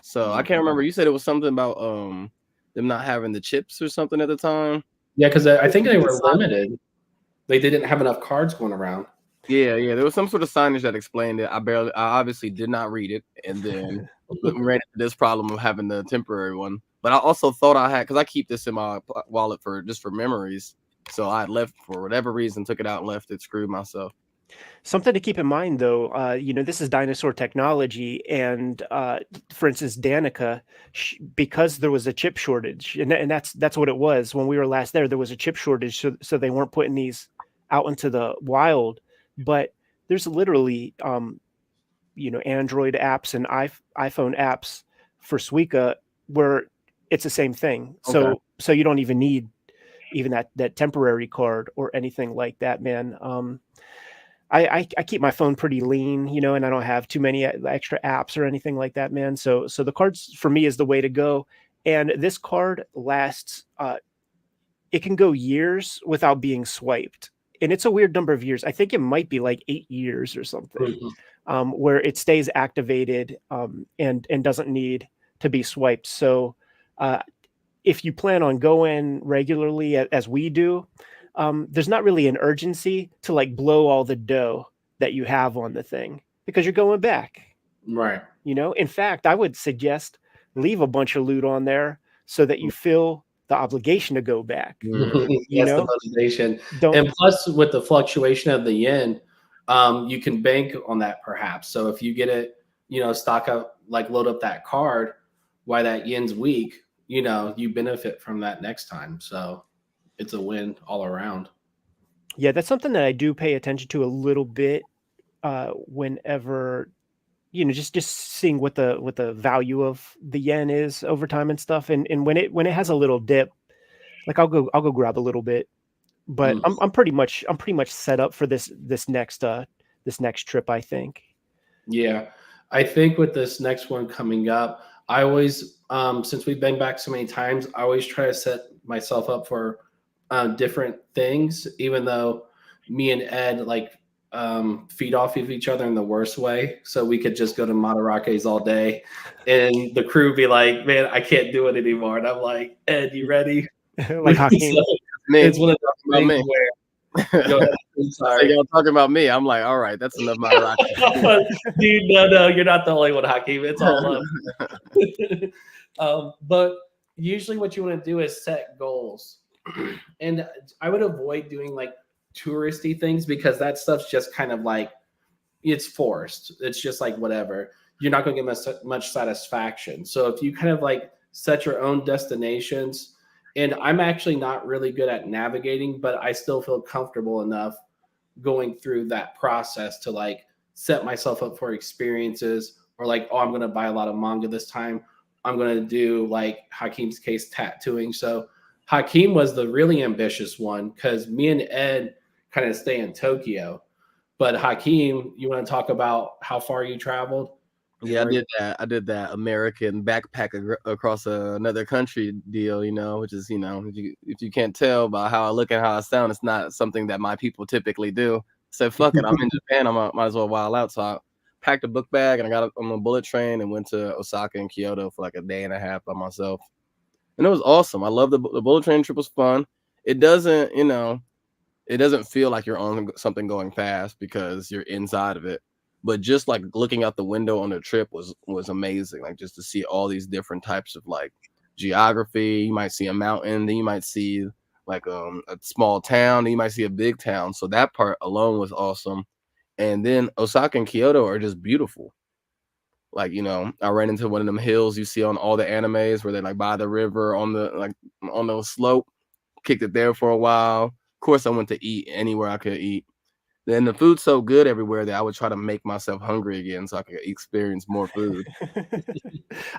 So I can't remember. You said it was something about them not having the chips or something at the time. Yeah, because I think they were limited. They didn't have enough cards going around. Yeah. There was some sort of signage that explained it. I obviously did not read it, and then ran into this problem of having the temporary one. But I also thought I had, because I keep this in my wallet for memories. So I left for whatever reason, took it out and left it, screwed myself. Something to keep in mind, though, this is dinosaur technology, and for instance, Danica, because there was a chip shortage, and that's what it was when we were last there. There was a chip shortage, so they weren't putting these out into the wild. But there's literally, Android apps and iPhone apps for Suica where it's the same thing. Okay. So you don't even need that temporary card or anything like that, man. I keep my phone pretty lean, and I don't have too many extra apps or anything like that, man. So the cards for me is the way to go. And this card lasts, it can go years without being swiped. And it's a weird number of years. I think it might be like 8 years or something, where it stays activated and doesn't need to be swiped. So if you plan on going regularly as we do, there's not really an urgency to like blow all the dough that you have on the thing because you're going back. Right. You know, in fact, I would suggest leave a bunch of loot on there so that you feel the obligation to go back. You Yes, know, the motivation. don't. And plus, with the fluctuation of the yen, you can bank on that perhaps. So if you get it, stock up, like load up that card while that yen's weak, you benefit from that next time. So it's a win all around. Yeah, that's something that I do pay attention to a little bit whenever just seeing what the value of the yen is over time and stuff. And when it has a little dip, like I'll go grab a little bit. But Mm. I'm pretty much set up for this next trip, I think. Yeah. I think with this next one coming up, I always, since we've been back so many times, I always try to set myself up for different things, even though me and Ed feed off of each other in the worst way. So we could just go to Mandarake's all day and the crew be like, man, I can't do it anymore. And I'm like, Ed, you ready? Like Hakeem. It's one of those things me. where go ahead. I'm So sorry. y'all talking about me. I'm like, all right, that's enough Mandarake. Dude, no, you're not the only one, Hakeem. It's all love. But usually what you want to do is set goals. And I would avoid doing like touristy things because that stuff's just kind of like, it's forced. It's just like whatever. You're not going to get much satisfaction. So if you kind of like set your own destinations, and I'm actually not really good at navigating, but I still feel comfortable enough going through that process to like set myself up for experiences, or like, oh, I'm going to buy a lot of manga this time. I'm going to do like Hakeem's case, tattooing. So Hakeem was the really ambitious one because me and Ed kind of stay in Tokyo. But Hakeem, you want to talk about how far you traveled? Yeah, I did that American backpack across another country deal, which is, if you can't tell by how I look and how I sound, it's not something that my people typically do. So fuck it, I'm in Japan, I might as well wild out. So I packed a book bag and I got on a bullet train and went to Osaka and Kyoto for like a day and a half by myself. And it was awesome. I love the bullet train trip was fun. It doesn't, it doesn't feel like you're on something going fast because you're inside of it. But just like looking out the window on the trip was amazing. Like just to see all these different types of like geography. You might see a mountain, then you might see like a small town, then you might see a big town. So that part alone was awesome. And then Osaka and Kyoto are just beautiful. Like, I ran into one of them hills you see on all the animes where they're like by the river on the slope. Kicked it there for a while. Of course, I went to eat anywhere I could eat. Then the food's so good everywhere that I would try to make myself hungry again so I could experience more food.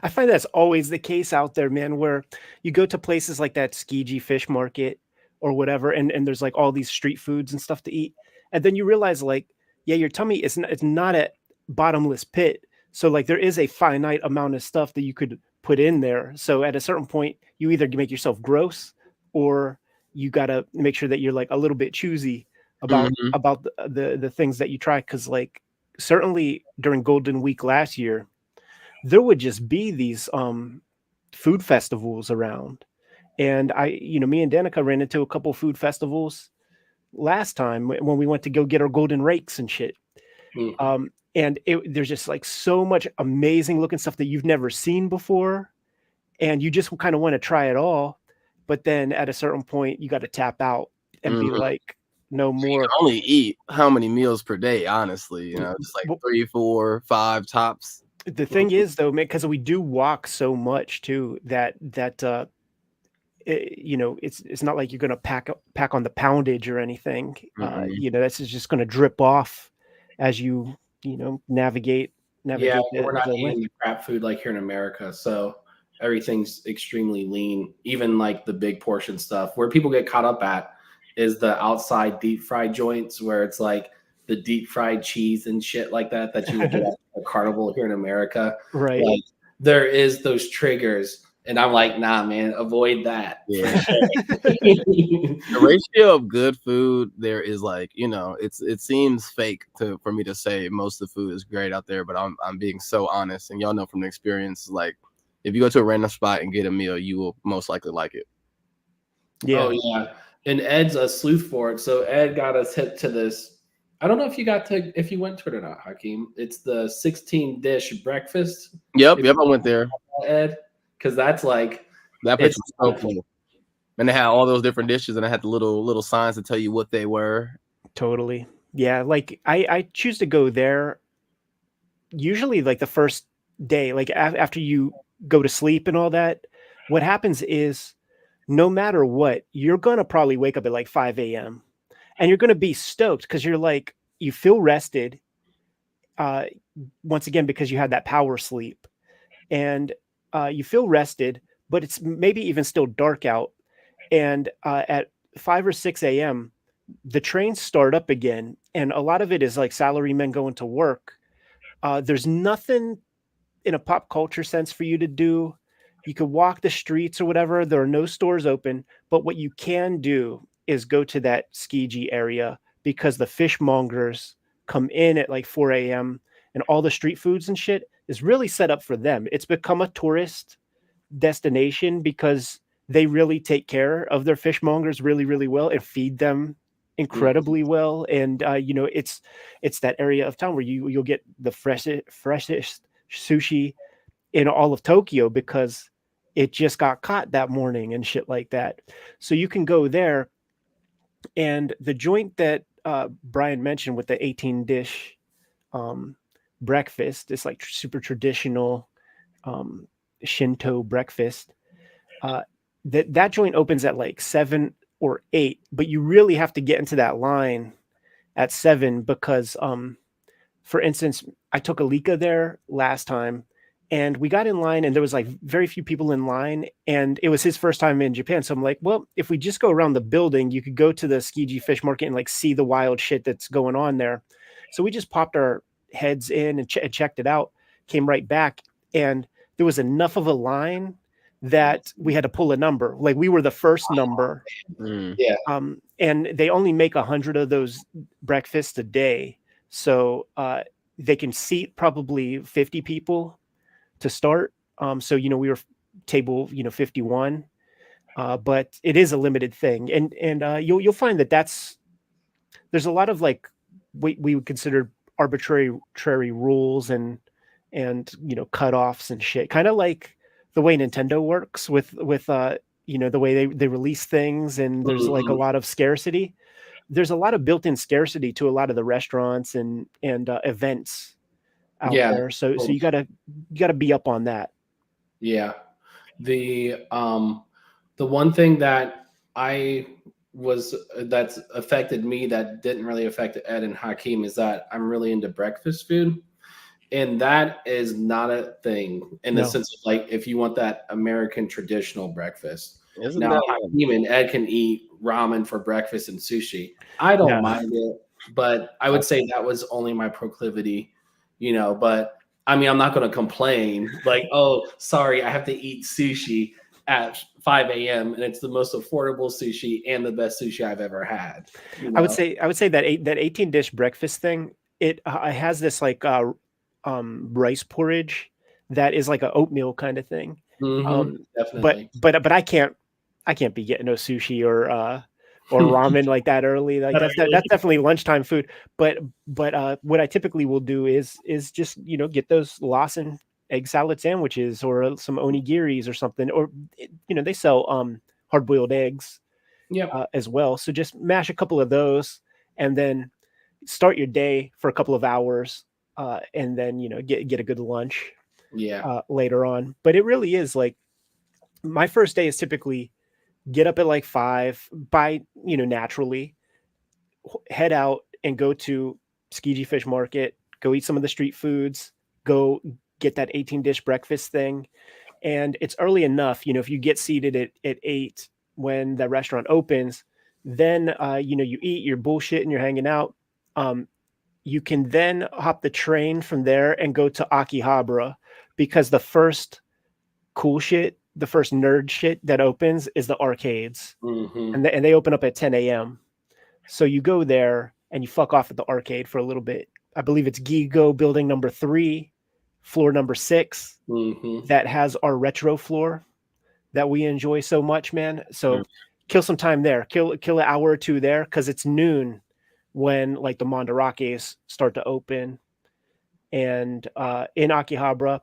I find that's always the case out there, man, where you go to places like that Tsukiji fish market or whatever, and there's like all these street foods and stuff to eat. And then you realize like, yeah, your tummy it's not a bottomless pit. So like there is a finite amount of stuff that you could put in there. So at a certain point, you either make yourself gross or you got to make sure that you're like a little bit choosy about the things that you try, because like certainly during Golden Week last year there would just be these food festivals around, and me and Danica ran into a couple food festivals last time when we went to go get our golden rakes and shit. And there's just like so much amazing looking stuff that you've never seen before, and you just kind of want to try it all, but then at a certain point you got to tap out and be like, no more. You can only eat how many meals per day, honestly, just like 3, 4, 5 tops. The thing is though, man, because we do walk so much too that it's not like you're gonna pack on the poundage or anything. That's just gonna drip off as you navigate. Yeah, we're not eating the crap food like here in America, so everything's extremely lean. Even like the big portion stuff, where people get caught up at is the outside deep fried joints where it's like the deep fried cheese and shit like that you would get at a carnival here in America. Right. Like there is those triggers, and I'm like, nah, man, avoid that. Yeah. The ratio of good food there is like, it seems fake for me to say most of the food is great out there, but I'm being so honest, and y'all know from the experience, like if you go to a random spot and get a meal, you will most likely like it. Yeah. Oh yeah. And Ed's a sleuth for it. So Ed got us hit to this. I don't know if you went to it or not, Hakeem. It's the 16 dish breakfast. Yep, I went there. Ed, because that's like that place was so cool. And they had all those different dishes, and I had the little signs to tell you what they were. Totally. Yeah, like I choose to go there usually like the first day, like after you go to sleep and all that. What happens is no matter what, you're going to probably wake up at like 5 a.m. and you're going to be stoked because you're like, you feel rested. Once again, because you had that power sleep and you feel rested, but it's maybe even still dark out. And at 5 or 6 a.m., the trains start up again. And a lot of it is like salarymen going to work. There's nothing in a pop culture sense for you to do. You could walk the streets or whatever. There are no stores open. But what you can do is go to that Tsukiji area because the fishmongers come in at like 4 a.m. and all the street foods and shit is really set up for them. It's become a tourist destination because they really take care of their fishmongers really, really well and feed them incredibly well. And it's that area of town where you'll get the freshest sushi in all of Tokyo because it just got caught that morning and shit like that. So you can go there. And the joint that Brian mentioned with the 18 dish breakfast, it's like super traditional Shinto breakfast. That joint opens at like 7 or 8, but you really have to get into that line at 7 because, for instance, I took Alika there last time and we got in line and there was like very few people in line and it was his first time in Japan. So I'm like, well, if we just go around the building, you could go to the Tsukiji fish market and like see the wild shit that's going on there. So we just popped our heads in and checked it out, came right back. And there was enough of a line that we had to pull a number. Like we were the first number. Yeah. And they only make 100 of those breakfasts a day. So they can seat probably 50 people to start. So, we were table, 51. But it is a limited thing. And you'll find that there's a lot of like we would consider arbitrary rules and cutoffs and shit. Kind of like the way Nintendo works with the way they release things and there's like a lot of scarcity. There's a lot of built-in scarcity to a lot of the restaurants and events out there. So you gotta be up on that. Yeah. The one thing that that's affected me that didn't really affect Ed and Hakeem is that I'm really into breakfast food. And that is not a thing in the sense of like if you want that American traditional breakfast. Now Hakeem and Ed can eat ramen for breakfast and sushi. I don't mind it, but I would say that was only my proclivity, but I mean I'm not gonna complain like, oh, sorry, I have to eat sushi at 5 a.m. and it's the most affordable sushi and the best sushi I've ever had. I would say that 18 dish breakfast thing, it has this like rice porridge that is like an oatmeal kind of thing. Definitely. But I can't be getting no sushi or ramen like that early. Like that's definitely lunchtime food. But what I typically will do is just get those Lawson egg salad sandwiches or some onigiris or something, or they sell hard-boiled eggs as well. So just mash a couple of those and then start your day for a couple of hours. And then get a good lunch later on. But it really is like my first day is typically get up at like 5 by naturally head out and go to Tsukiji Fish Market, go eat some of the street foods, go get that 18 dish breakfast thing. And it's early enough, if you get seated at 8 when the restaurant opens, then you eat your bullshit and you're hanging out. You can then hop the train from there and go to Akihabara because the first cool shit, the first nerd shit that opens is the arcades. And they open up at 10 a.m. So you go there and you fuck off at the arcade for a little bit. I believe it's Gigo building number 3, floor number 6 that has our retro floor that we enjoy so much, man. So kill some time there. Kill an hour or two there because it's noon when like the Mandarakes start to open. And in Akihabara,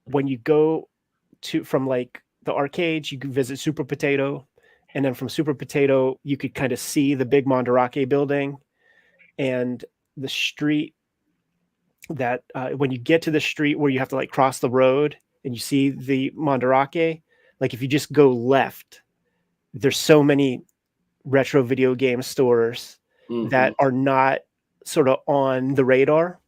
when you go from like the arcades, you can visit Super Potato, and then from Super Potato, you could kind of see the big Mandarake building and the street that when you get to the street where you have to like cross the road and you see the Mandarake, like if you just go left, there's so many retro video game stores that are not sort of on the radar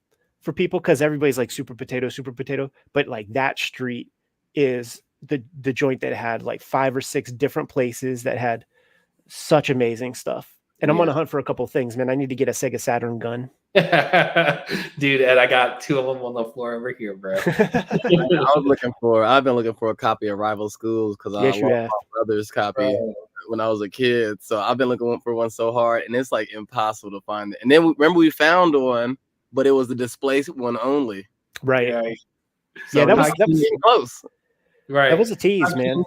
for people because everybody's like Super Potato, but like that street is the joint that had like 5 or 6 different places that had such amazing stuff. And I'm on a hunt for a couple things, man. I need to get a Sega Saturn gun. Dude, and I got 2 of them on the floor over here, bro. I've been looking for a copy of Rival Schools because I lost my brother's copy when I was a kid. So I've been looking for one so hard, and it's like impossible to find it. And then remember we found one, but it was the displaced one only. Right. So yeah, that was close. Right. That was a tease, man.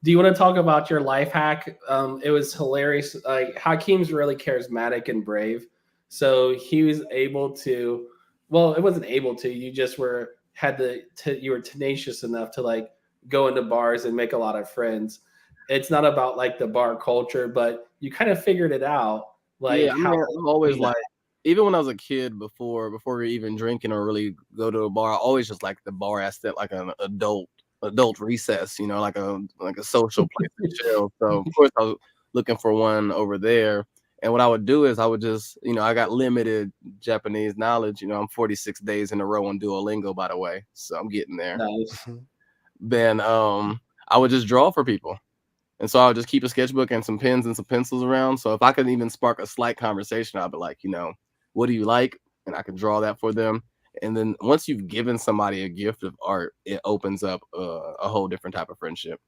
Do you want to talk about your life hack? It was hilarious. Like Hakeem's really charismatic and brave. So he was able to, well, it wasn't able to, you just were, you were tenacious enough to like go into bars and make a lot of friends. It's not about like the bar culture, but you kind of figured it out. Like I'm always like, even when I was a kid before even drinking or really go to a bar, I always just like the bar aspect, like an adult recess, you know, like a social place to chill. So of course I was looking for one over there. And what I would do is I would just, you know, I got limited Japanese knowledge. You know, I'm 46 days in a row on Duolingo, by the way. So I'm getting there. Nice. Then I would just draw for people. And so I would just keep a sketchbook and some pens and some pencils around. So if I could even spark a slight conversation, I'd be like, you know, what do you like? And I could draw that for them. And then once you've given somebody a gift of art, it opens up a whole different type of friendship.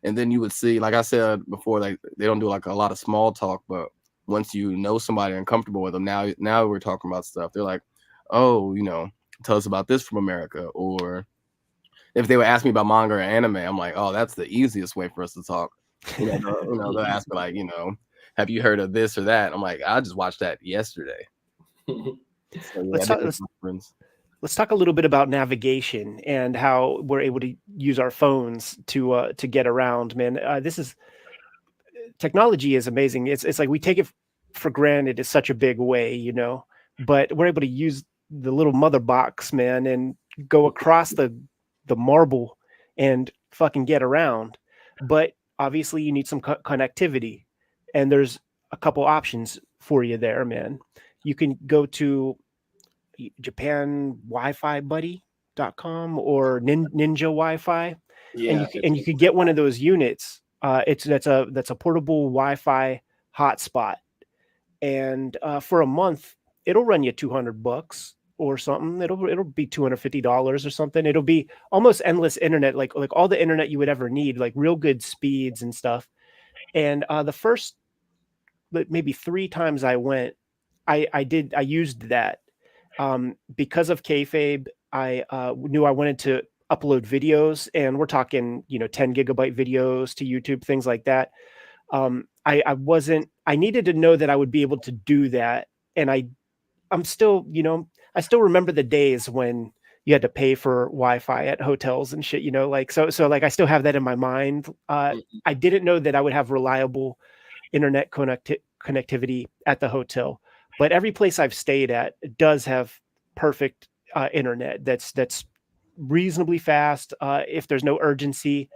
And then you would see, like I said before, like they don't do like a lot of small talk, but once you know somebody and comfortable with them, now we're talking about stuff. They're like, oh, you know, tell us about this from America. Or if they would ask me about manga or anime, I'm like, oh, that's the easiest way for us to talk. You know, they'll ask me like, you know, have you heard of this or that? I'm like, I just watched that yesterday. So, yeah, let's talk a little bit about navigation and how we're able to use our phones to get around, man. Technology is amazing. It's like we take it for granted in such a big way, you know, but we're able to use the little mother box, man, and go across the marble and fucking get around. But obviously you need some connectivity, and there's a couple options for you there, man. You can go to Japan Wi-Fi Buddy.com or Ninja Wi-Fi, and you could get one of those units. That's a portable Wi-Fi hotspot, and for a month it'll run you $200 or something. It'll be $250 or something. It'll be almost endless internet, like all the internet you would ever need, like real good speeds and stuff. And the first maybe 3 times I went, I used that because of Kayfabe. I knew I wanted to upload videos, and we're talking, you know, 10 gigabyte videos to YouTube, things like that. I needed to know that I would be able to do that. And I'm still, you know, I still remember the days when you had to pay for Wi-Fi at hotels and shit, you know, like, so like, I still have that in my mind. I didn't know that I would have reliable internet connectivity at the hotel, but every place I've stayed at does have perfect internet that's reasonably fast. If there's no urgency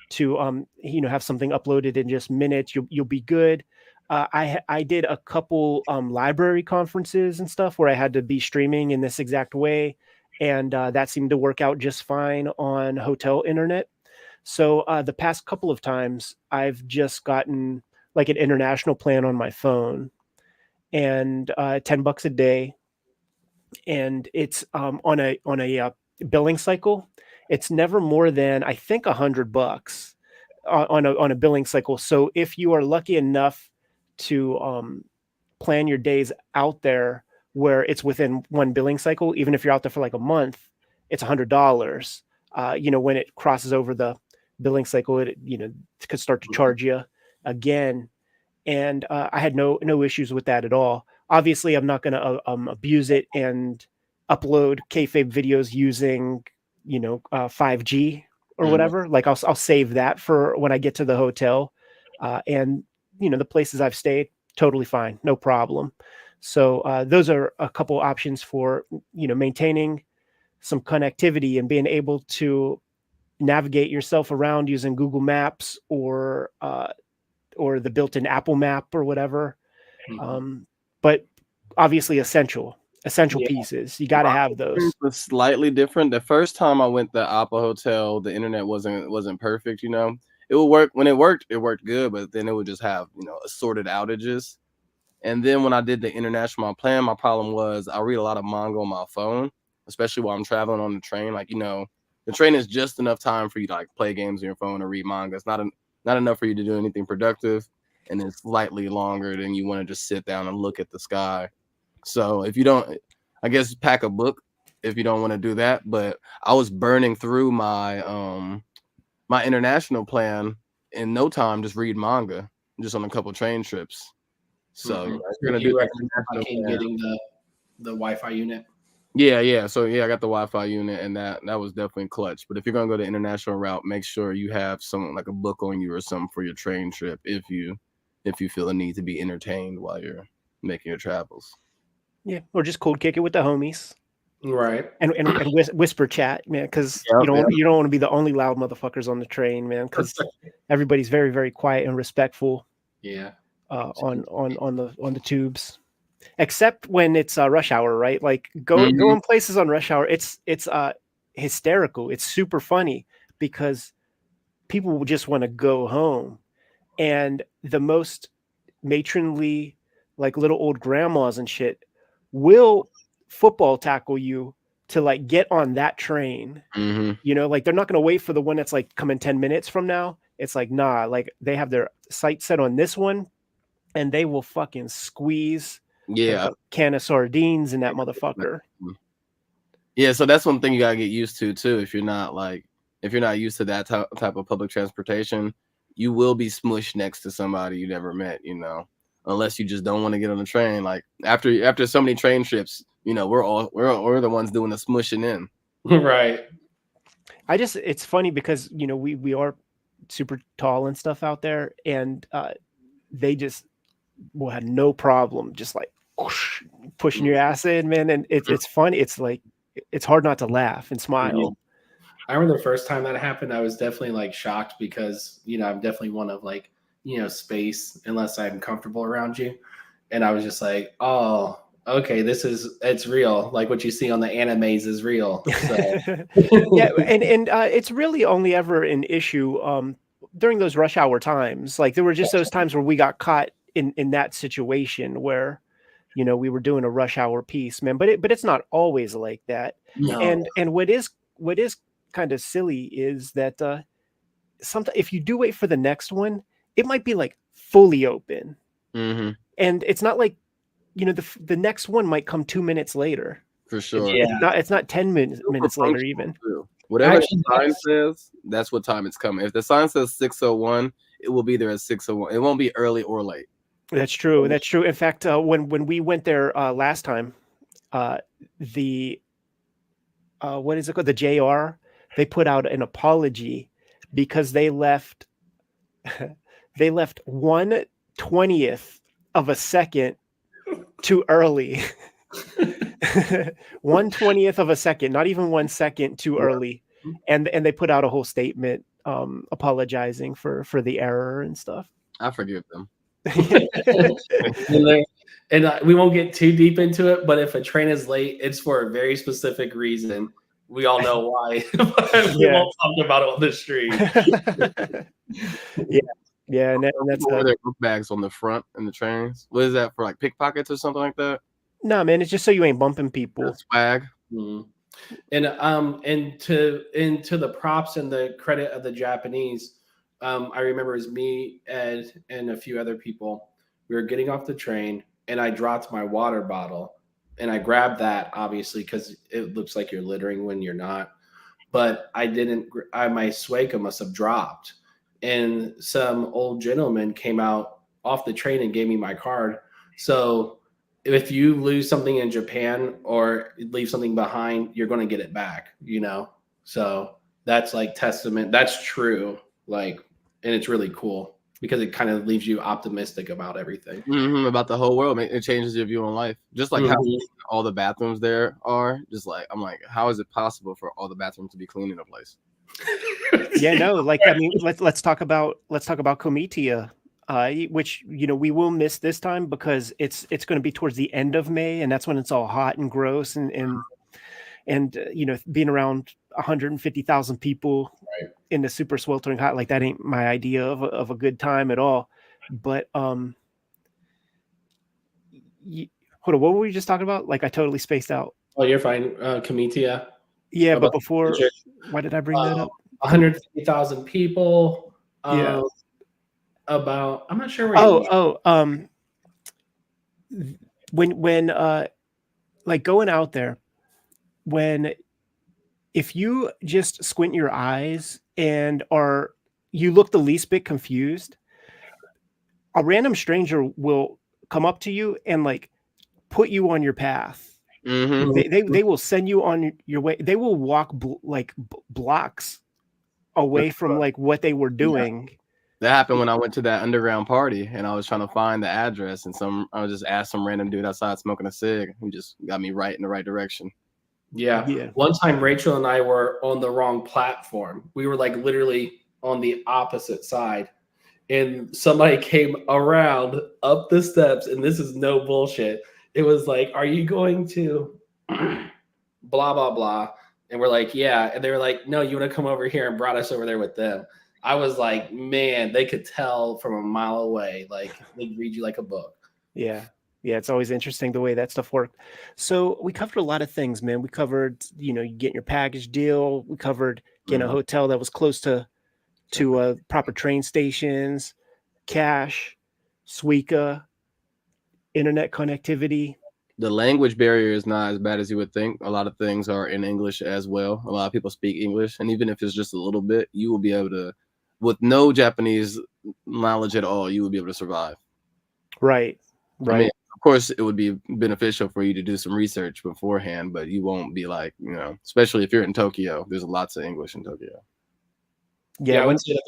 to you know, have something uploaded in just minutes, you'll be good. I did a couple library conferences and stuff where I had to be streaming in this exact way, and that seemed to work out just fine on hotel internet. So the past couple of times I've just gotten like an international plan on my phone, and $10 a day, and it's on a billing cycle. It's never more than, I think, $100 on a billing cycle. So if you are lucky enough to plan your days out there where it's within one billing cycle, even if you're out there for like a month, it's $100. You know, when it crosses over the billing cycle, it could start to charge you again. And I had no issues with that at all. Obviously, I'm not going to abuse it and upload kayfabe videos using 5G or whatever. Like I'll save that for when I get to the hotel, and the places I've stayed, totally fine, no problem. So those are a couple options for maintaining some connectivity and being able to navigate yourself around using Google Maps or the built-in Apple Map or whatever. But obviously essential pieces. You got to have those. It was slightly different. The first time I went to Appa Hotel, the internet wasn't perfect. It would work when it worked good, but then it would just have assorted outages. And then when I did the international plan, my problem was I read a lot of manga on my phone, especially while I'm traveling on the train. Like the train is just enough time for you to like play games on your phone or read manga. It's not enough for you to do anything productive, and it's slightly longer than you want to just sit down and look at the sky. So if you don't, I guess pack a book if you don't want to do that. But I was burning through my my international plan in no time, just read manga, just on a couple train trips. So you're gonna do getting the Wi-Fi unit. Yeah. So I got the Wi-Fi unit, and that was definitely clutch. But if you're gonna go the international route, make sure you have something like a book on you or something for your train trip if you feel the need to be entertained while you're making your travels. Yeah, or just cold kick it with the homies, right? And whisper chat, man, because you don't want to be the only loud motherfuckers on the train, man, because everybody's very, very quiet and respectful. Yeah. On the tubes, except when it's rush hour, right? Like going places on rush hour, it's hysterical. It's super funny because people will just want to go home, and the most matronly, like little old grandmas and shit, will football tackle you to like get on that train. Like they're not going to wait for the one that's like coming 10 minutes from now. It's like, nah, like they have their sight set on this one, and they will fucking squeeze like a can of sardines in that motherfucker. Yeah, so that's one thing you gotta get used to too. If you're not used to that type of public transportation, you will be smushed next to somebody you never met, unless you just don't want to get on the train. Like after so many train trips, we're the ones doing the smushing in. Right. It's funny because we are super tall and stuff out there, and they just will have no problem just like whoosh, pushing your ass in, man. And it's funny. It's like it's hard not to laugh and smile. I remember the first time that happened, I was definitely like shocked because I'm definitely one of like space unless I'm comfortable around you, and I was just like, oh, okay, it's real. Like what you see on the animes is real. So. Yeah, and it's really only ever an issue during those rush hour times. Like there were just those times where we got caught in that situation where we were doing a rush hour piece, man. But it's not always like that. No. And what is kind of silly is that sometimes if you do wait for the next one, it might be like fully open, and it's not like the next one might come 2 minutes later. For sure. It's not 10 minutes later even. Whatever the sign says, that's what time it's coming. If the sign says 6:01, it will be there at 6:01. It won't be early or late. That's true. That's true. In fact, when we went there last time, the what is it called? The JR, they put out an apology because they left 1/20th of a second too early. 1/20th of a second, not even 1 second too early, and they put out a whole statement apologizing for the error and stuff. I forgive them. And we won't get too deep into it, but if a train is late, it's for a very specific reason. We all know why. We won't talk about it on the street. And that's their book bags on the front in the trains. What is that for? Like pickpockets or something like that? No, man, it's just so you ain't bumping people. Swag. And to the props and the credit of the Japanese, I remember it was me, Ed, and a few other people. We were getting off the train, and I dropped my water bottle, and I grabbed that obviously because it looks like you're littering when you're not. but I didn't. My Suica must have dropped, and some old gentleman came out off the train and gave me my card. So if you lose something in Japan or leave something behind, you're going to get it back, you know? So that's like testament. That's true. Like, and it's really cool because it kind of leaves you optimistic about everything. About the whole world. It changes your view on life. Just like how all the bathrooms there are. Just like, I'm like, how is it possible for all the bathrooms to be clean in a place? Yeah, no, like, I mean, let's talk about Comitia. Which, you know, we will miss this time because it's going to be towards the end of May, and that's when it's all hot and gross and you know, being around 150,000 people in the super sweltering hot, like that ain't my idea of a good time at all. But hold on, what were we just talking about? Like, I totally spaced out. Oh, you're fine. Comitia. Yeah, but before, why did I bring that up? 150,000 people. Yeah. About, I'm not sure where when like going out there, if you just squint your eyes and you look the least bit confused, a random stranger will come up to you and like put you on your path. They will send you on your way. They will walk blocks away from like what they were doing. That happened when I went to that underground party and I was trying to find the address, and I was just asked some random dude outside smoking a cig who just got me right in the right direction. Yeah. One time Rachel and I were on the wrong platform. We were like literally on the opposite side, and somebody came around up the steps, and this is no bullshit. It was like, are you going to blah, blah, blah? And we're like, yeah. And they were like, no, you want to come over here, and brought us over there with them. I was like, man, they could tell from a mile away. Like, they read you like a book. Yeah. Yeah. It's always interesting the way that stuff worked. So we covered a lot of things, man. We covered, you know, you getting your package deal. We covered getting a hotel that was close to proper train stations, cash, Suica, internet connectivity. The language barrier is not as bad as you would think. A lot of things are in English as well. A lot of people speak English, and even if it's just a little bit, you will be able to, with no Japanese knowledge at all, you will be able to survive. Right. I mean, of course, it would be beneficial for you to do some research beforehand, but you won't be like, you know, especially if you're in Tokyo. There's lots of English in Tokyo. Yeah, I would say that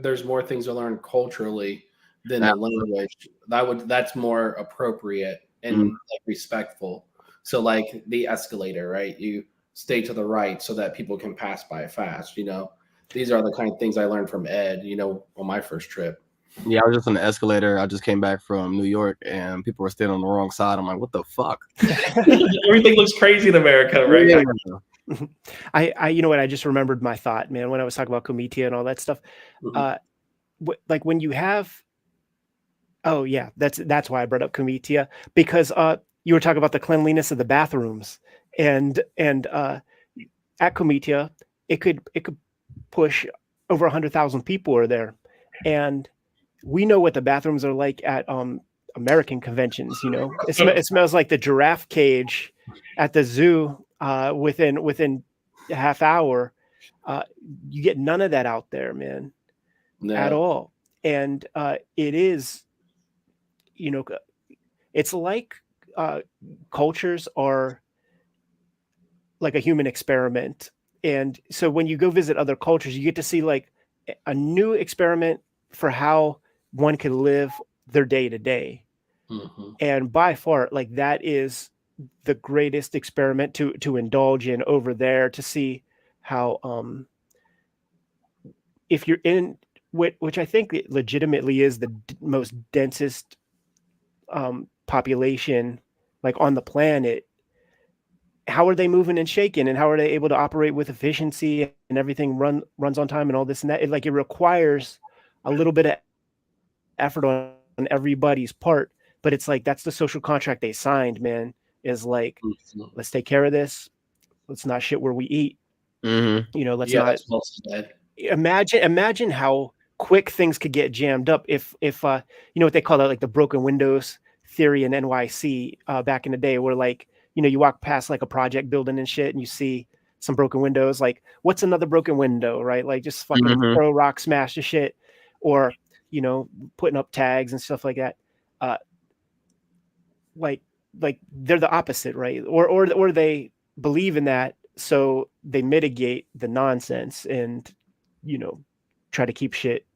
there's more things to learn culturally than the language. That's more appropriate and like respectful. So like the escalator, right? You stay to the right so that people can pass by fast. You know, these are the kind of things I learned from Ed, you know, on my first trip. Yeah, I was just on the escalator. I just came back from New York and people were standing on the wrong side. I'm like, what the fuck? Everything looks crazy in America, right? Yeah. I you know what, I just remembered my thought, man, when I was talking about Comitia and all that stuff. Like when you have, oh yeah, that's why I brought up Comitia, because you were talking about the cleanliness of the bathrooms, and at Comitia it could push over 100,000 people are there, and we know what the bathrooms are like at American conventions. You know, it smells like the giraffe cage at the zoo. Within a half hour, you get none of that out there, man, at all. And it is, you know, it's like cultures are like a human experiment. And so when you go visit other cultures, you get to see like a new experiment for how one can live their day to day. And by far, like, that is the greatest experiment to indulge in over there, to see how if you're in which I think it legitimately is the most densest population like on the planet, how are they moving and shaking, and how are they able to operate with efficiency and everything runs on time and all this and that? It requires a little bit of effort on everybody's part, but it's like that's the social contract they signed, man. Is like, let's take care of this. Let's not shit where we eat. You know, let's not. Imagine how quick things could get jammed up if you know what they call it, like the broken windows theory in NYC back in the day, where like, you know, you walk past like a project building and shit, and you see some broken windows. Like, what's another broken window, right? Like, just fucking Mhm. throw rock, smash the shit, or putting up tags and stuff like that. Uh, like they're the opposite, right? Or they believe in that, so they mitigate the nonsense and try to keep shit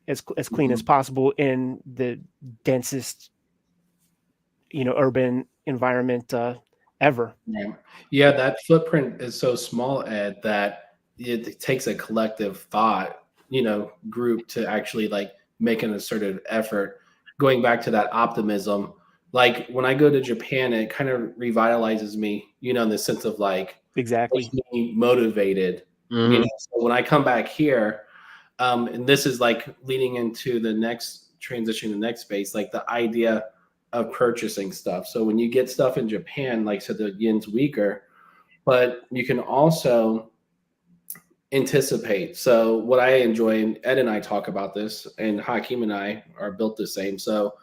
as clean as possible in the densest urban environment ever. Yeah, that footprint is so small, Ed, that it takes a collective thought, group to actually like make an assertive effort. Going back to that optimism, like when I go to Japan, it kind of revitalizes me, in the sense of like Exactly. makes me motivated. Mhm. So when I come back here, and this is like leading into the next transition, the next space, like the idea of purchasing stuff. So when you get stuff in Japan, like I said, the yen's weaker, but you can also anticipate. So what I enjoy, and Ed and I talk about this, and Hakeem and I are built the same. So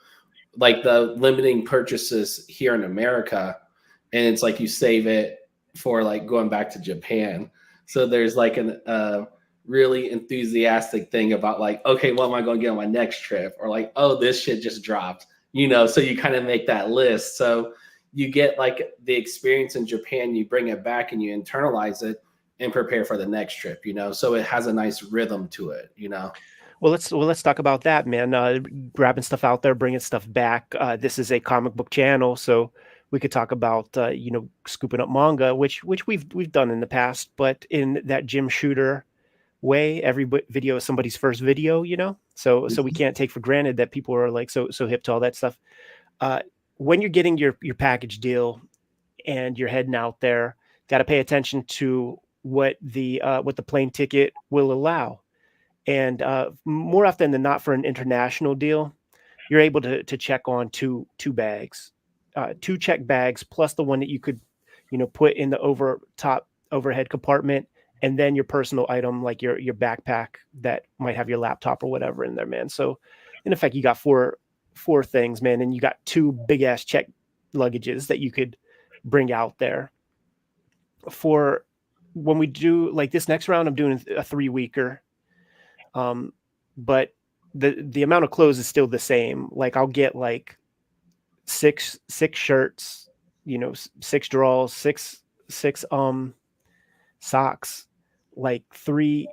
like the limiting purchases here in America, and it's like you save it for like going back to Japan. So there's like a really enthusiastic thing about like, okay, what am I going to get on my next trip? Or like, oh, this shit just dropped, so you kind of make that list. So you get like the experience in Japan, you bring it back and you internalize it and prepare for the next trip, so it has a nice rhythm to it. Well, let's talk about that, man. Grabbing stuff out there, bringing stuff back. This is a comic book channel, so we could talk about scooping up manga, which we've done in the past, but in that Jim Shooter way. Every video is somebody's first video, so we can't take for granted that people are like so hip to all that stuff. When you're getting your package deal and you're heading out there, got to pay attention to what the plane ticket will allow. And more often than not, for an international deal, you're able to check on two bags, two check bags, plus the one that you could, put in the overhead compartment, and then your personal item like your backpack that might have your laptop or whatever in there, man. So in effect, you got four things, man, and you got two big ass check luggages that you could bring out there. For when we do like this next round, I'm doing a 3-weeker. But the amount of clothes is still the same. Like I'll get like six shirts, 6 drawers, six socks, like three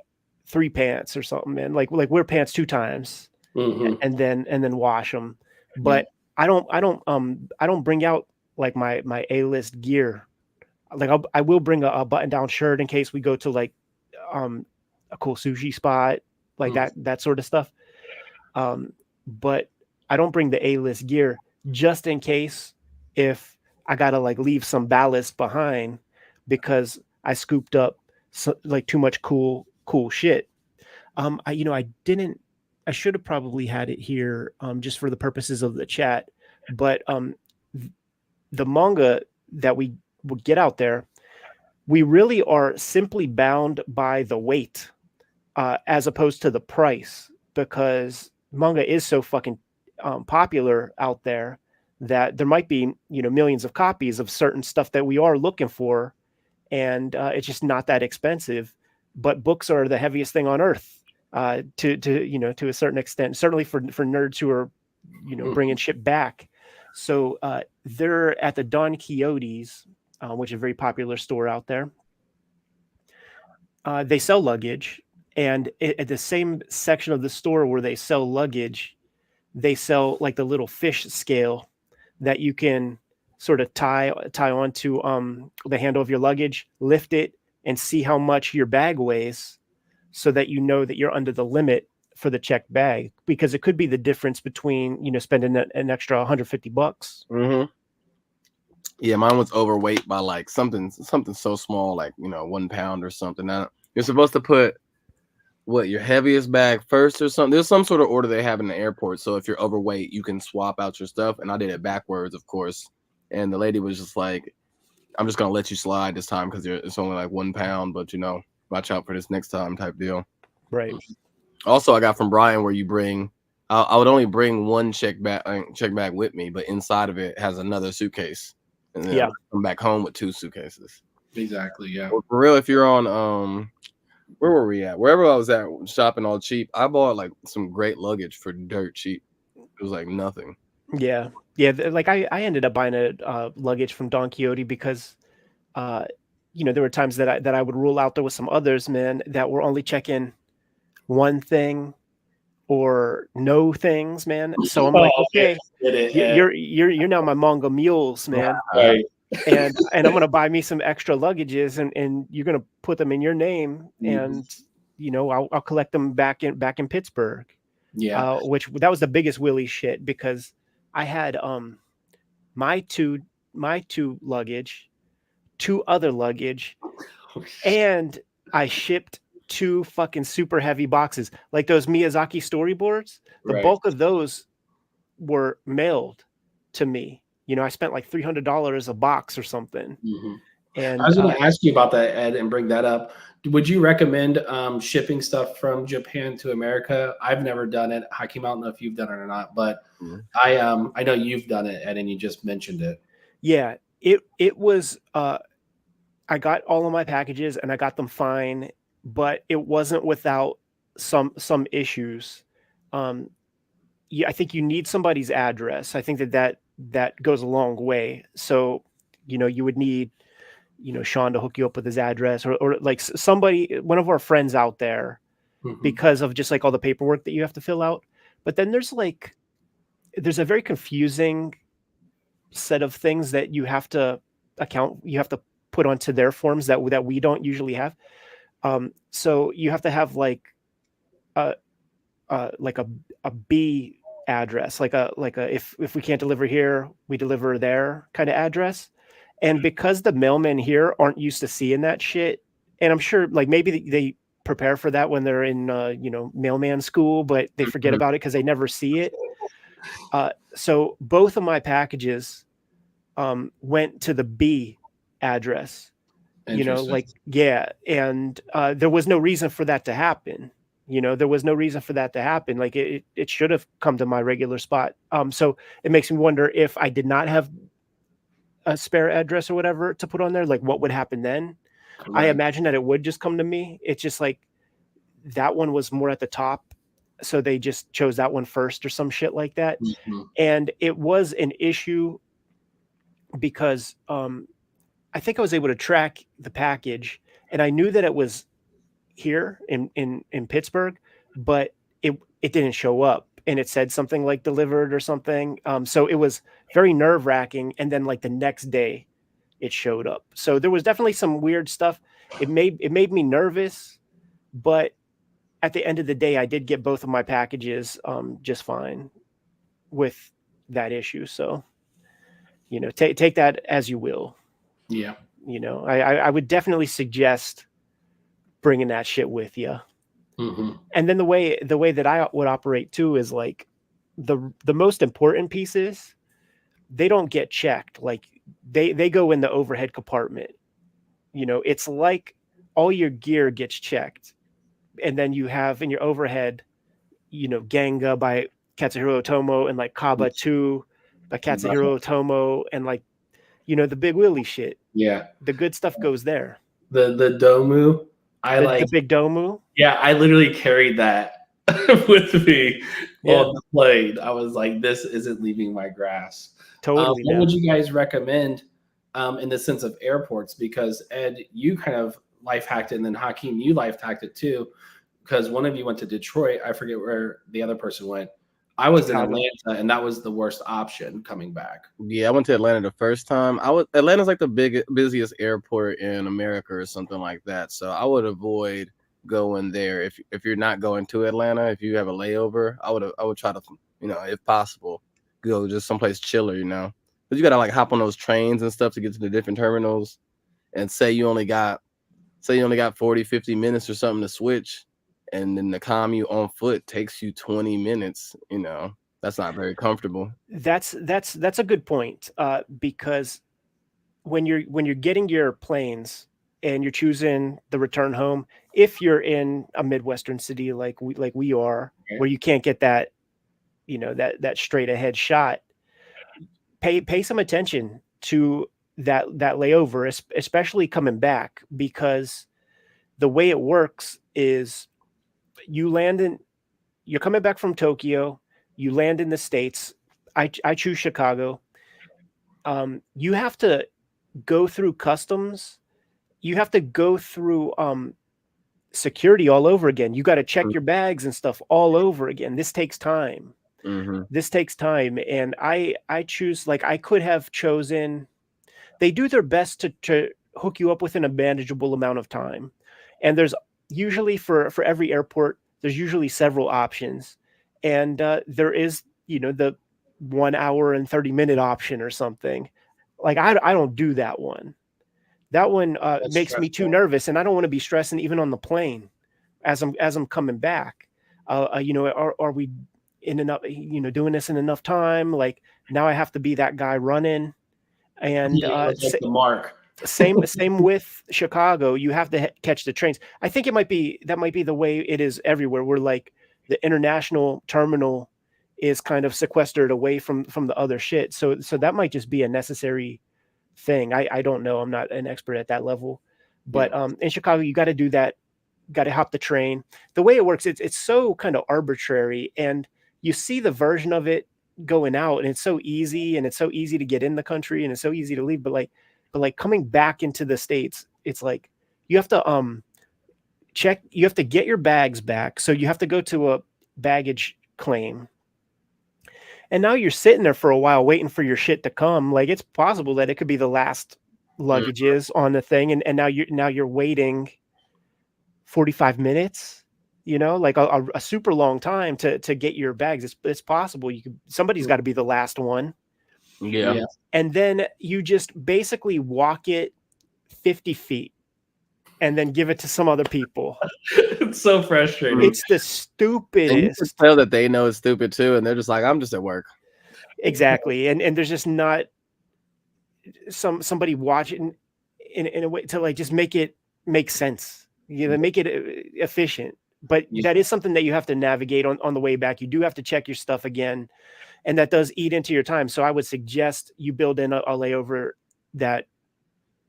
pants or something, man. Like wear pants 2 times and then wash them. But I don't bring out like my A-list gear. Like I will bring a button down shirt in case we go to like a cool sushi spot, like that sort of stuff. But I don't bring the A-list gear just in case if I gotta like leave some ballast behind because I scooped up like too much cool shit. I should have probably had it here just for the purposes of the chat, but the manga that we would get out there, we really are simply bound by the weight as opposed to the price, because manga is so fucking popular out there that there might be millions of copies of certain stuff that we are looking for, and it's just not that expensive. But books are the heaviest thing on earth to a certain extent, certainly for nerds who are bringing shit back. So they're at the Don Quixote's, which is a very popular store out there. They sell luggage, and at the same section of the store where they sell luggage, they sell like the little fish scale that you can sort of tie onto the handle of your luggage, lift it, and see how much your bag weighs, so that you know that you're under the limit for the checked bag, because it could be the difference between spending an extra $150. Yeah, mine was overweight by like something so small, like 1 pound or something. Now, you're supposed to put your heaviest bag first or something. There's some sort of order they have in the airport. So if you're overweight, you can swap out your stuff. And I did it backwards, of course. And the lady was just like, "I'm just gonna let you slide this time because it's only like 1 pound, but watch out for this next time," type deal. Right. Also, I got from Brian where you bring. I would only bring one check bag with me, but inside of it has another suitcase. And then come back home with 2 suitcases. Exactly. Yeah. Well, for real, if you're on where were we at? Wherever I was at shopping all cheap, I bought like some great luggage for dirt cheap. It was like nothing. Yeah. Yeah. Like I ended up buying a luggage from Don Quixote because, uh, there were times that I would rule out there was some others, man, that were only checking one thing or no things, man. So I'm like, Oh, okay. okay, Get it, Ed. you're now my Manga mules, man. Right. And I'm gonna buy me some extra luggages and you're gonna put them in your name Mhm. and I'll collect them back in Pittsburgh. Yeah. Which that was the biggest Willie shit because I had my two luggage, two other luggage, and I shipped two fucking super heavy boxes like those Miyazaki storyboards. The Right. bulk of those were mailed to me. I spent like $300 a box or something. Mhm. I And was going to ask you about that, Ed, and bring that up. Would you recommend shipping stuff from Japan to America? I've never done it. Hakeem, I don't know if you've done it or not, but Mhm. I know you've done it, Ed, and you just mentioned it. yeah, it was I got all of my packages and I got them fine, but it wasn't without some issues. Um, I think you need somebody's address. I think that goes a long way. So, you would need, Sean to hook you up with his address or like somebody, one of our friends out there, Mhm. because of just like all the paperwork that you have to fill out. But then there's a very confusing set of things that you have to you have to put onto their forms that we don't usually have. So you have to have a like a B address, like a if we can't deliver here, we deliver there kind of address. And because the mailmen here aren't used to seeing that shit, and I'm sure like maybe they prepare for that when they're in mailman school, but they forget Mhm. about it because they never see it. So both of my packages went to the B address. Interesting. Yeah, and there was no reason for that to happen. There was no reason for that to happen. Like it should have come to my regular spot. So it makes me wonder if I did not have a spare address or whatever to put on there, like what would happen then? I Correct. imagine that it would just come to me. It's just like that one was more at the top, so they just chose that one first or some shit like that. Mhm. And it was an issue because I think I was able to track the package, and I knew that it was here in Pittsburgh, but it didn't show up, and it said something like delivered or something. So it was very nerve wracking. And then like the next day, it showed up. So there was definitely some weird stuff. It made me nervous, but at the end of the day, I did get both of my packages just fine with that issue. So take that as you will. Yeah. I would definitely suggest bringing that shit with you. Mhm. And then the way that I would operate too is like the most important pieces, they don't get checked. Like they go in the overhead compartment. It's like all your gear gets checked, and then you have in your overhead, Ganga by Katsuhiro Otomo and like Kaba 2 by Katsuhiro Otomo and like the Big Willie shit. Yeah. The good stuff goes there. The Domu, I The like. big Domu. Yeah, I literally carried that with me Yeah, on the plane. I was like, this isn't leaving my grasp. totally, What would man. you guys recommend in the sense of airports? Because Ed, you kind of life hacked it, and then Hakeem, you life hacked it too. Because one of you went to Detroit. I forget where the other person went. I was in Chicago. Atlanta, and that was the worst option coming back. Yeah, I went to Atlanta the first time. Atlanta's like the busiest airport in America or something like that. So I would avoid going there if you're not going to Atlanta. If you have a layover, I would try to if possible go just someplace chiller. Because you gotta like hop on those trains and stuff to get to the different terminals. And say you only got 40, 50 minutes or something to switch, and then the commute on foot takes you 20 minutes. That's not very comfortable. That's a good point. Because when you're getting your planes and you're choosing the return home, if you're in a Midwestern city like we are, Okay. where you can't get that that straight ahead shot, pay some attention to that layover, especially coming back, because the way it works is you're coming back from Tokyo, you land in the States. I choose Chicago. You have to go through customs. You have to go through security all over again. You got to check your bags and stuff all over again. This takes time. This takes time. And I choose, like, I could have chosen, they do their best to hook you up within a manageable amount of time. And there's usually for every airport, there's usually several options. And there is, the 1 hour and 30-minute option or something. Like, I don't do that one. That one makes me too nervous, and I don't want to be stressing even on the plane as I'm coming back. Are we in enough, doing this in enough time? Like, now I have to be that guy running. And the mark. same with Chicago. You have to catch the trains. I think that might be the way it is everywhere, where like the international terminal is kind of sequestered away from the other shit. So that might just be a necessary thing. I don't know. I'm not an expert at that level. But in Chicago, you got to do that. Got to hop the train. The way it works, it's so kind of arbitrary, and you see the version of it going out, and it's so easy, and it's so easy to get in the country, and it's so easy to leave. But like coming back into the States, it's like you have to check. You have to get your bags back. So you have to go to a baggage claim. And now you're sitting there for a while waiting for your shit to come. Like, it's possible that it could be the last luggages on the thing, and now you're waiting 45 minutes, like a super long time to get your bags. It's possible somebody's got to be the last one. Yeah. And then you just basically walk it 50 feet and then give it to some other people. It's so frustrating. It's the stupidest. And you can tell that they know it's stupid too, and they're just like, I'm just at work. Exactly. And there's just not somebody watching in a way to like just make it make sense. Make it efficient. But that is something that you have to navigate on the way back. You do have to check your stuff again, and that does eat into your time. So I would suggest you build in a layover that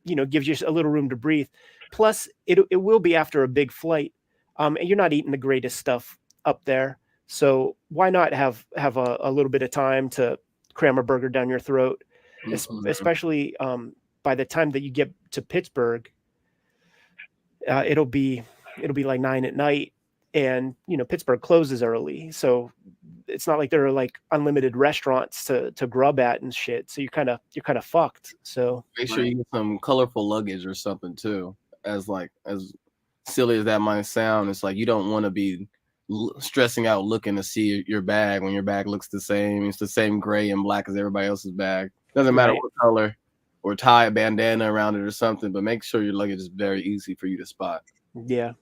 gives you a little room to breathe. Plus, it will be after a big flight, and you're not eating the greatest stuff up there. So why not have a little bit of time to cram a burger down your throat, especially by the time that you get to Pittsburgh. It'll be like 9 at night, and Pittsburgh closes early, so it's not like there are like unlimited restaurants to grub at and shit. So you're kind of fucked. So make sure you get some colorful luggage or something too. As silly as that might sound, it's like you don't want to be stressing out looking to see your bag when your bag looks the same. It's the same gray and black as everybody else's bag. Doesn't matter what color, or tie a bandana around it or something, but make sure your luggage is very easy for you to spot. Yeah.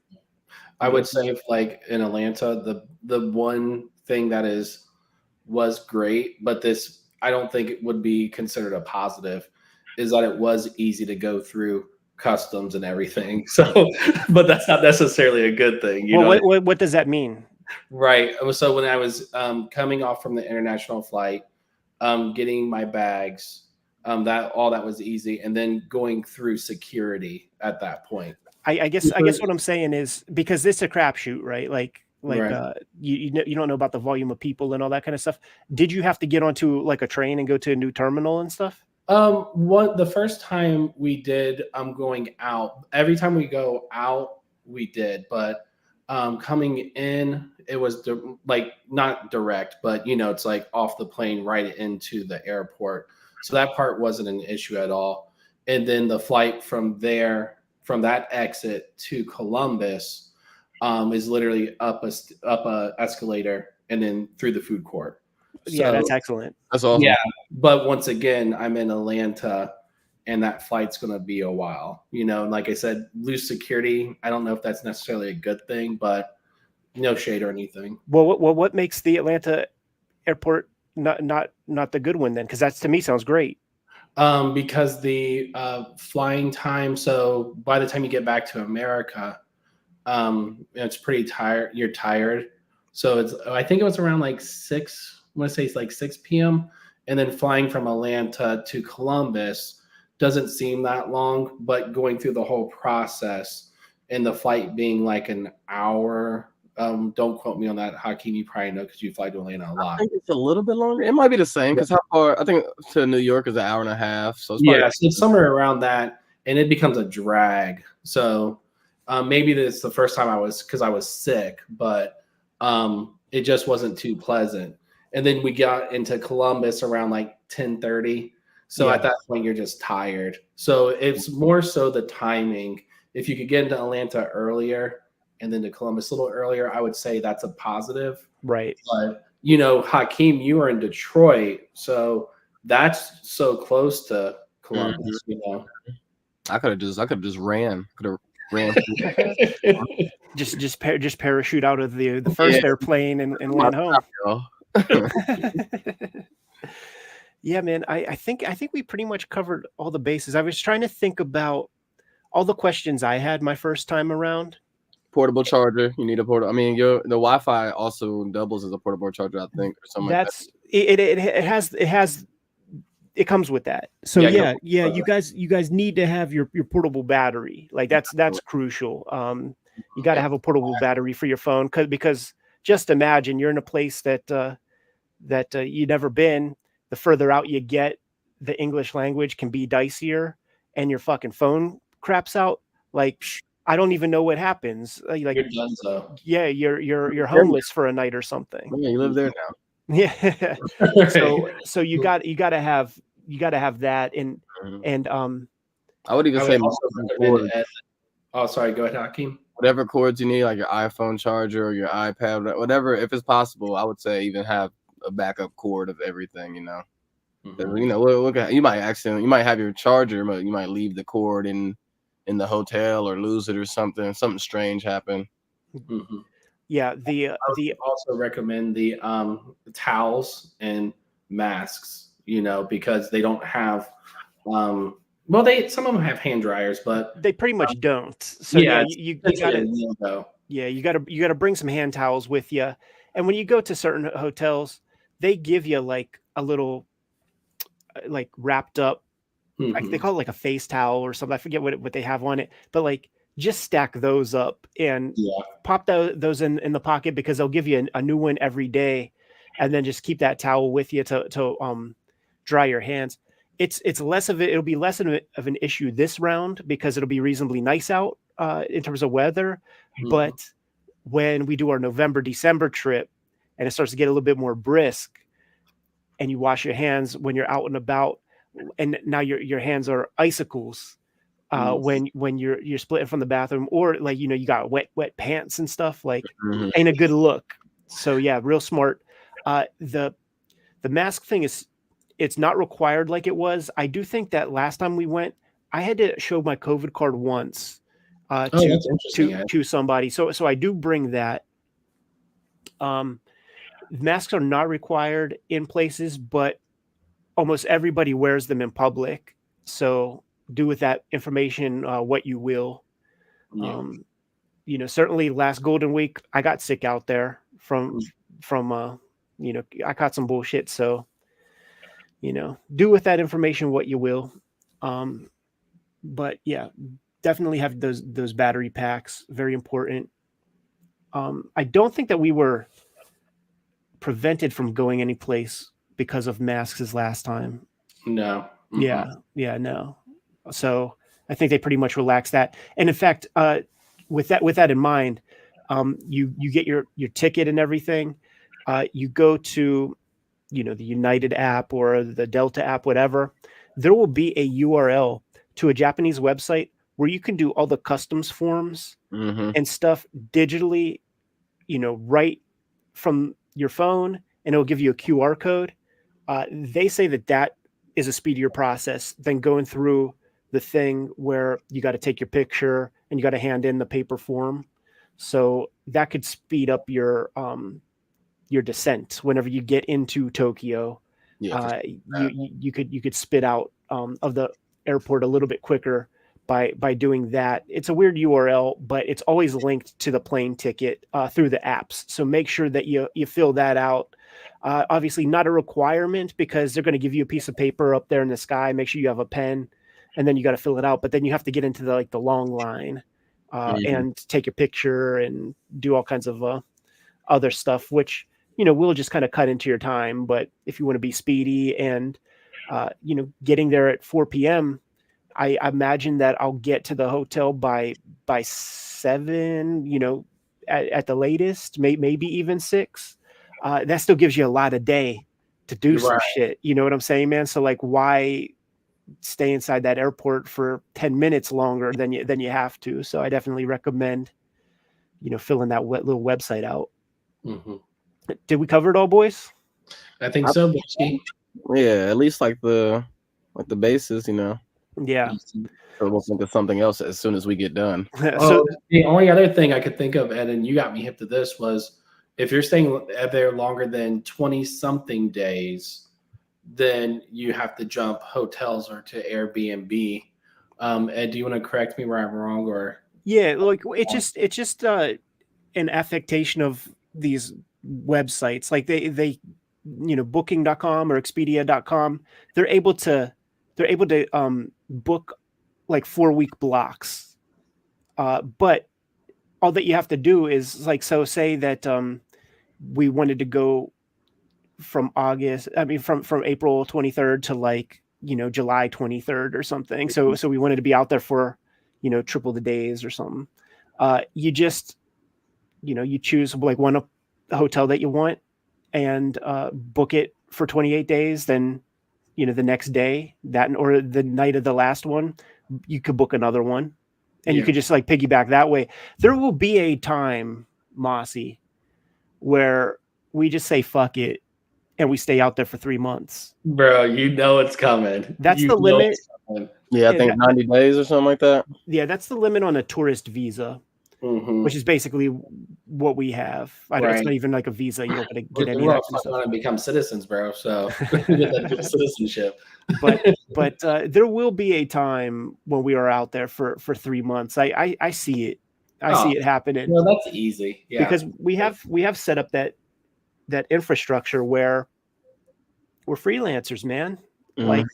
I would say, if like in Atlanta, the one thing that was great, but this I don't think it would be considered a positive, is that it was easy to go through customs and everything. So, but that's not necessarily a good thing. What does that mean? Right. So when I was coming off from the international flight, getting my bags, that was easy, and then going through security at that point. I guess what I'm saying is, because it's a crapshoot, right? Like right. You don't know about the volume of people and all that kind of stuff. Did you have to get onto like a train and go to a new terminal and stuff? The first time we did, going out. Every time we go out, we did, but coming in, it was like not direct, but it's like off the plane right into the airport. So that part wasn't an issue at all. And then the flight from that exit to Columbus is literally up a escalator and then through the food court. Yeah, that's excellent. That's awesome. Yeah, but once again, I'm in Atlanta, and that flight's going to be a while. Like I said, loose security. I don't know if that's necessarily a good thing, but no shade or anything. Well, what makes the Atlanta airport not the good one then? Because that to me sounds great. Because the flying time. So by the time you get back to America, it's pretty tired. You're tired. So I think it was around like 6. I want to say it's like 6 p.m. And then flying from Atlanta to Columbus doesn't seem that long, but going through the whole process and the flight being like an hour. Don't quote me on that, Hakeem. You probably know because you fly to Atlanta a I lot. think it's a little bit longer. It might be the same because how far? I think to New York is an hour and a half. So it's probably, Yeah, so it's somewhere around that, and it becomes a drag. So maybe this is the first time because I was sick, but it just wasn't too pleasant. And then we got into Columbus around like 10:30. So at that point, you're just tired. So it's more so the timing. If you could get into Atlanta earlier and then to Columbus a little earlier, I would say that's a positive. Right. But, you know, Hakeem, you were in Detroit. So that's so close to Columbus, you know. I could have just ran. Could have ran. just parachute out of the first airplane and land home. Yeah, man. I think we pretty much covered all the bases. I was trying to think about all the questions I had my first time around. Portable charger. You need a portable. I mean, the Wi-Fi also doubles as a portable charger, I think, or something. That's like that. It comes with that. So yeah, you guys need to have your portable battery. Like that's crucial. You got to have a portable battery for your phone because just imagine you're in a place that you've never been. The further out you get, the English language can be dicier, and your fucking phone craps out. Like I don't even know what happens. Like you're done, so. Yeah, you're homeless for a night or something. Yeah, you live there now. Yeah. So you got to have that and I would even say oh, sorry, go ahead, Hakeem. Whatever cords you need, like your iPhone charger or your iPad, whatever, if it's possible, I would say even have a backup cord of everything, you know. You know, look at, you might have your charger, but you might leave the cord in the hotel or lose it or something strange happen. Yeah, I also recommend the towels and masks, you know, because they don't have well, some of them have hand dryers, but they pretty much don't. So yeah, you gotta bring some hand towels with you. And when you go to certain hotels, they give you like a little like wrapped up, like they call it like a face towel or something. I forget what they have on it, but like just stack those up and pop those in the pocket because they'll give you a new one every day, and then just keep that towel with you to dry your hands. It'll be less of an issue this round because it'll be reasonably nice out in terms of weather. But when we do our November-December trip and it starts to get a little bit more brisk and you wash your hands when you're out and about, and now your hands are icicles when you're splitting from the bathroom, or like, you know, you got wet pants and stuff, like ain't a good look. So yeah, real smart. The mask thing it's not required like it was. I do think that last time we went, I had to show my COVID card once to somebody. So I do bring that. Masks are not required in places, but almost everybody wears them in public. So do with that information what you will. You know, certainly last Golden Week, I got sick out there from you know, I caught some bullshit. So, you know, do with that information what you will. But yeah, definitely have those battery packs. Very important. I don't think that we were prevented from going any place because of masks as last time. No. Yeah, no. So I think they pretty much relaxed that. And in fact, with that in mind, you get your ticket and everything. You go to, you know, the United app or the Delta app, whatever. There will be a URL to a Japanese website where you can do all the customs forms and stuff digitally, you know, right from your phone, and it'll give you a QR code. They say that is a speedier process than going through the thing where you got to take your picture and you got to hand in the paper form. So that could speed up your descent whenever you get into Tokyo. You could spit out of the airport a little bit quicker by doing that. It's a weird URL, but it's always linked to the plane ticket through the apps. So make sure that you fill that out. Obviously not a requirement because they're going to give you a piece of paper up there in the sky. Make sure you have a pen and then you got to fill it out. But then you have to get into the long line and take a picture and do all kinds of other stuff, which we'll just kind of cut into your time. But if you want to be speedy and getting there at 4 p.m., I imagine that I'll get to the hotel by 7, at the latest, maybe even 6. That still gives you a lot of day to do some shit. You know what I'm saying, man? So like, why stay inside that airport for 10 minutes longer than you have to? So I definitely recommend, filling that little website out. Mm-hmm. Did we cover it all, boys? I think so. Yeah, at least like the basis, Yeah. So we'll think of something else as soon as we get done. So the only other thing I could think of, Ed, and you got me hip to this, was if you're staying there longer than 20-something days, then you have to jump hotels or to Airbnb. Ed, do you want to correct me where I'm wrong? Or yeah, like it's just an affectation of these websites. Like they booking.com or expedia.com, they're able to book like 4-week blocks. But all that you have to do is like, so say that we wanted to go from from April 23rd to like, July 23rd or something. So we wanted to be out there for, triple the days or something. You just, you choose like one hotel that you want and book it for 28 days. Then, the next day, that or the night of the last one, you could book another one, and you could just like piggyback that way. There will be a time, Mossy, where we just say fuck it and we stay out there for 3 months. Bro, it's coming. That's the limit. Yeah, I think 90 days or something like that. Yeah, that's the limit on a tourist visa. Mm-hmm. Which is basically what we have. I don't, it's not even like a visa. You don't want to get any of that stuff. Want to become citizens, bro. So get that citizenship. But there will be a time when we are out there for 3 months. I see it. I see it happening. Well, that's easy. Yeah. Because we have set up that infrastructure where we're freelancers, man. Mm-hmm. Like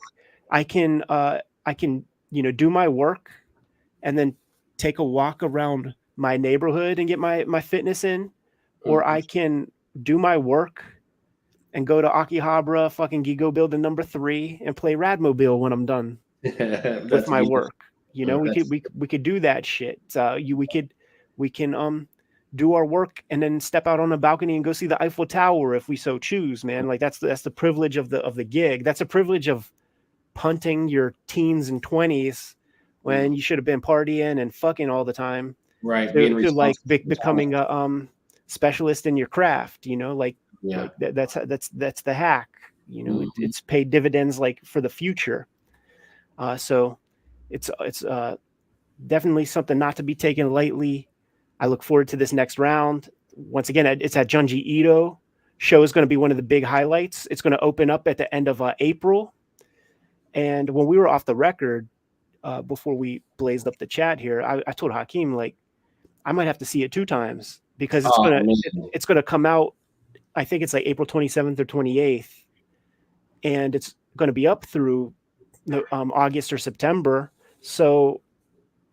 I can do my work and then take a walk around my neighborhood and get my fitness in, or I can do my work and go to Akihabara fucking Gigo building number 3 and play Radmobile when I'm done with my work. We could do that shit. We can do our work and then step out on a balcony and go see the Eiffel Tower if we so choose, man. Like that's the privilege of the gig. That's a privilege of punting your teens and 20s when you should have been partying and fucking all the time. Right. To like becoming a specialist in your craft, like that's the hack. It's paid dividends like for the future. So it's definitely something not to be taken lightly. I look forward to this next round. Once again, it's at Junji Ito. Show is going to be one of the big highlights. It's going to open up at the end of April. And when we were off the record, before we blazed up the chat here, I told Hakeem, like, I might have to see it 2 times because it's gonna come out. I think it's like April 27th or 28th, and it's going to be up through August or September. So,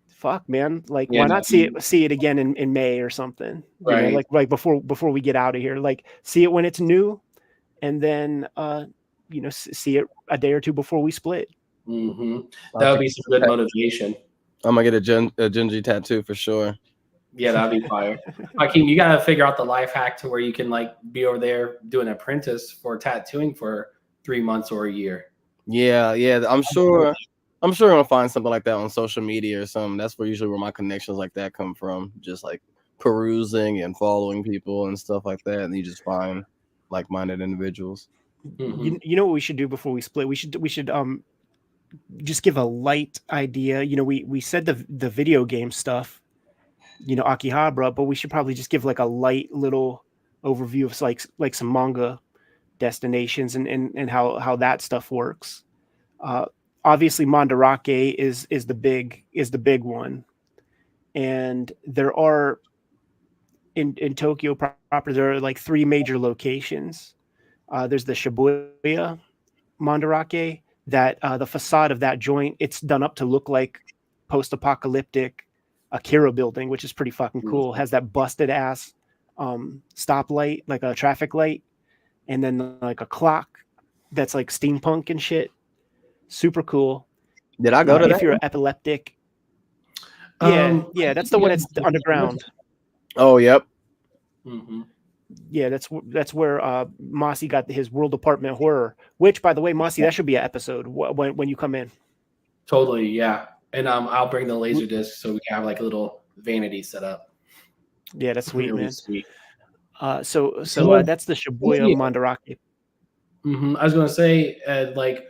fuck, man, like, why not see it again in May or something? Right. Like before we get out of here, like see it when it's new, and then see it a day or 2 before we split. Mm-hmm. That would be some good motivation. I'm gonna get a Junji tattoo for sure. Yeah, that'd be fire. Hakeem, you gotta figure out the life hack to where you can like be over there doing an apprentice for tattooing for 3 months or a year. Yeah. I'm sure I'm gonna find something like that on social media or something. That's usually where my connections like that come from. Just like perusing and following people and stuff like that, and you just find like-minded individuals. Mm-hmm. You know what we should do before we split? We should just give a light idea. We said the video game stuff, Akihabara, but we should probably just give like a light little overview of like some manga destinations and how that stuff works. Obviously Mandarake is the big one. And there are in Tokyo proper, there are like 3 major locations. There's the Shibuya Mandarake, that the facade of that joint, it's done up to look like post-apocalyptic Akira building, which is pretty fucking cool. Has that busted ass stoplight, like a traffic light, and then like a clock that's like steampunk and shit. Super cool. Did I go to If that? you're epileptic. Yeah, that's the one that's underground. Oh, yep. Mm-hmm. Yeah, that's where Mossy got his World Apartment Horror. Which, by the way, Mossy, that should be an episode when you come in. Totally, yeah. And I'll bring the laser disc so we can have like a little vanity set up. Yeah, that's sweet, Really man. sweet. So that's the Shibuya Mandarake. Mm-hmm. I was gonna say, like,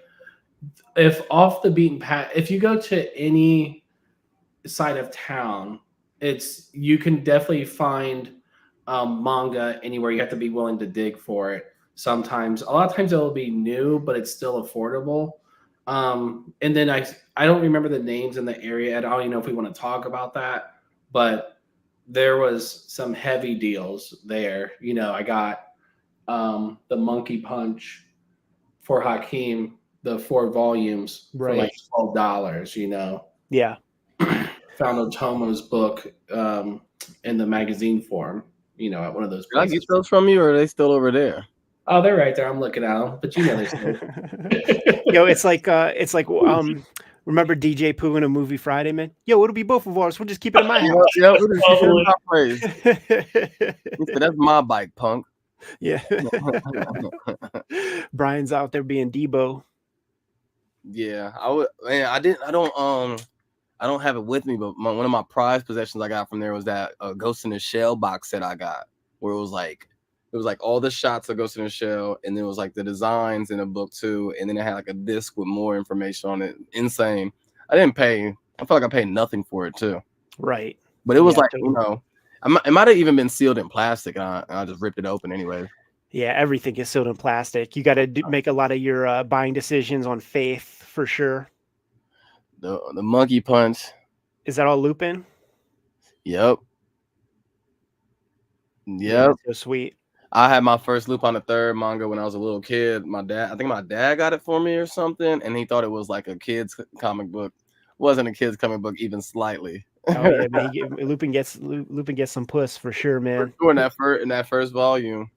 if off the beaten path, if you go to any side of town, you can definitely find manga anywhere. You have to be willing to dig for it. Sometimes, a lot of times, it'll be new, but it's still affordable. And then I don't remember the names in the area. I don't even know if we want to talk about that, but there was some heavy deals there. You know, I got the Monkey Punch for Hakeem, the 4 volumes for like $12. You know, yeah. Found Otomo's book in the magazine form. You know, at one of those Did I places. get those from you, or are they still over there? Oh, they're right there. I'm looking at them, but you know they're still. Yo, it's like remember DJ Pooh in a movie Friday, man? Yo, it'll be both of ours. We'll just keep it in my house. Yeah, that's my bike, punk. Yeah. Brian's out there being Debo. Yeah, I don't have it with me, but one of my prized possessions I got from there was that Ghost in the Shell box set I got, where it was like all the shots of Ghost in the Shell, and then it was like the designs in a book too, and then it had like a disc with more information on it. Insane. I feel like I paid nothing for it too. Right. But it was totally. You know, it might have even been sealed in plastic, and I just ripped it open anyway. Yeah, everything is sealed in plastic. You got to make a lot of your buying decisions on faith for sure. The Monkey Punch. Is that all Lupin? Yep. Yeah, so sweet. I had my first Lupin the Third manga when I was a little kid. I think my dad got it for me or something, and he thought it was like a kid's comic book. It wasn't a kid's comic book even slightly. Oh yeah, man. Lupin gets some puss for sure, man. For sure in that first volume.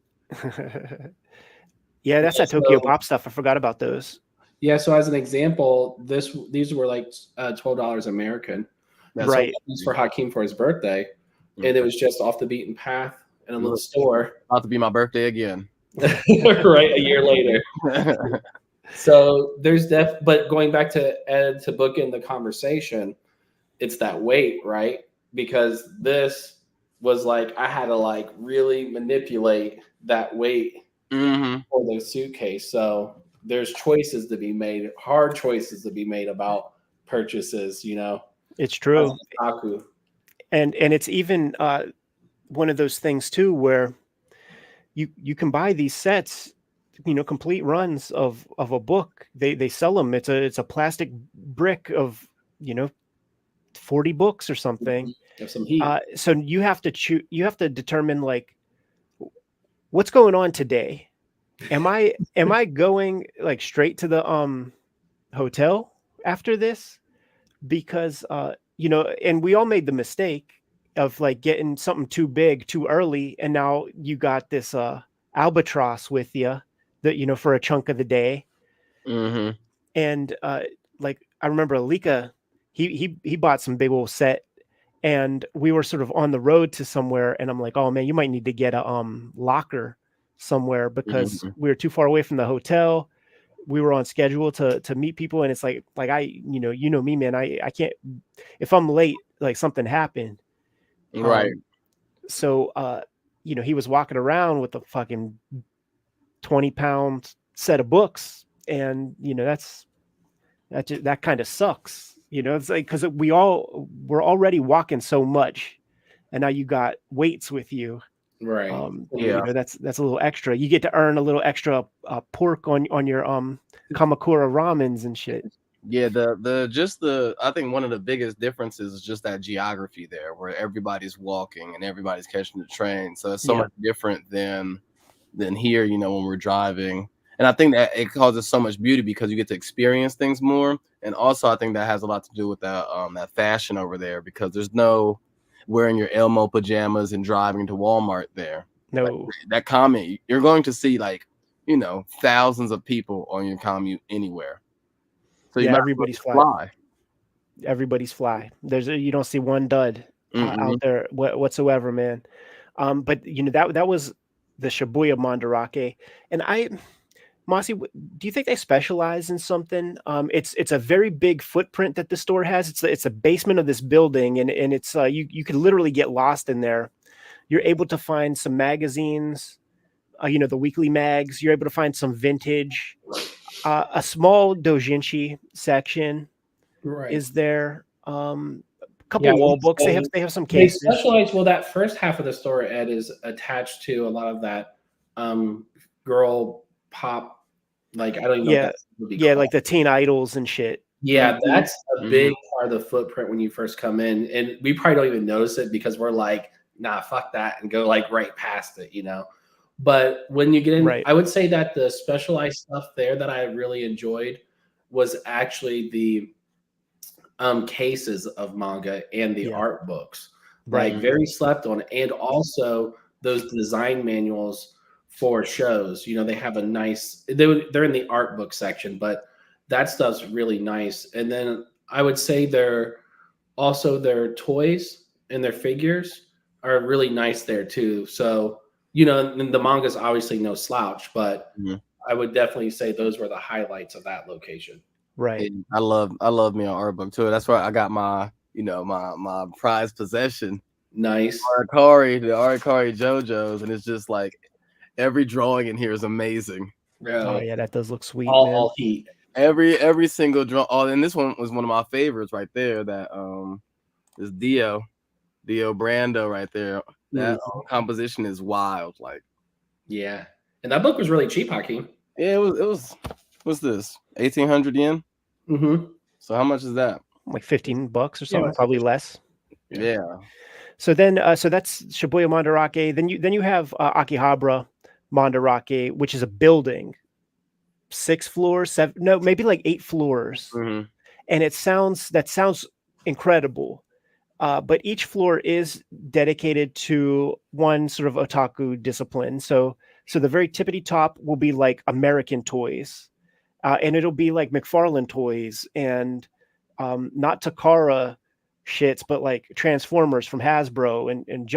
Yeah, that's that Tokyo Pop stuff. I forgot about those. Yeah, so as an example, these were like $12 American. Right. So these for Hakeem for his birthday, and it was just off the beaten path in a little store. About to be my birthday again. Right, a year later. So there's but going back to Ed to book in the conversation, it's that weight, right? Because this was like I had to like really manipulate that weight for the suitcase. So there's choices to be made, hard choices to be made about purchases, you know. It's true. And it's even one of those things too where you can buy these sets, you know, complete runs of a book. They sell them. It's a plastic brick of, you know, 40 books or something. Have some heat. So you have to determine like what's going on today. Am I going like straight to the hotel after this? Because you know, and we all made the mistake of like getting something too big too early, and now you got this albatross with you that, you know, for a chunk of the day. And like I remember Alika, he bought some big old set, and we were sort of on the road to somewhere, and I'm like, oh man, you might need to get a locker somewhere because we were too far away from the hotel. We were on schedule to meet people, and it's like you know me, man, I can't, if I'm late, like something happened. Right. So you know, he was walking around with a fucking 20-pound set of books, and you know, that kind of sucks. You know, it's like, because we're already walking so much, and now you got weights with you. Right. You know, that's a little extra. You get to earn a little extra pork on your Kamakura ramens and shit. Yeah, I think one of the biggest differences is just that geography there, where everybody's walking and everybody's catching the train. So it's so much different than here, you know, when we're driving. And I think that it causes so much beauty because you get to experience things more. And also I think that has a lot to do with that fashion over there, because there's no wearing your Elmo pajamas and driving to Walmart there. No. Like, that comment, you're going to see like, you know, thousands of people on your commute anywhere. So you Yeah, might everybody's fly. Everybody's fly. You don't see one dud out there whatsoever, man. But you know, that was the Shibuya Mandarake. And Mossy, do you think they specialize in something? It's a very big footprint that the store has. It's a basement of this building, and it's you could literally get lost in there. You're able to find some magazines, you know, the weekly mags. You're able to find some vintage, a small doujinshi section Right. is there. A couple wall books. They have some They cases. specialize. Well, that first half of the store, Ed, is attached to a lot of that girl pop. Like, I don't even know what that would be called. Like the teen idols and shit. Yeah, that's a big part of the footprint when you first come in, and we probably don't even notice it because we're like, nah, fuck that, and go like right past it, you know. But when you get in, I would say that the specialized stuff there that I really enjoyed was actually the cases of manga and the art books, like very slept on, and also those design manuals for shows. You know, they have a nice, they're in the art book section, but that stuff's really nice. And then I would say their toys and their figures are really nice there too. So, you know, the manga's obviously no slouch, but I would definitely say those were the highlights of that location. Right. And I love me an art book too. That's why I got my, you know, my prized possession. Nice. The Arikari JoJo's, and it's just like every drawing in here is amazing. Oh yeah, that does look sweet, man. All heat. Every single draw. Oh, and this one was one of my favorites right there. That is Dio Brando right there. That composition is wild. Like, yeah, and that book was really cheap, Hakeem. Yeah, it was. What's this? 1,800 yen. So how much is that? Like $15 or something, probably less. Yeah. So then, so that's Shibuya Mandarake. Then you have Akihabara Mandarake, which is a building, 6 floors, 7, no, maybe like 8 floors, and that sounds incredible. But each floor is dedicated to one sort of otaku discipline. So the very tippity top will be like American toys, and it'll be like McFarlane toys and not Takara shits, but like Transformers from Hasbro and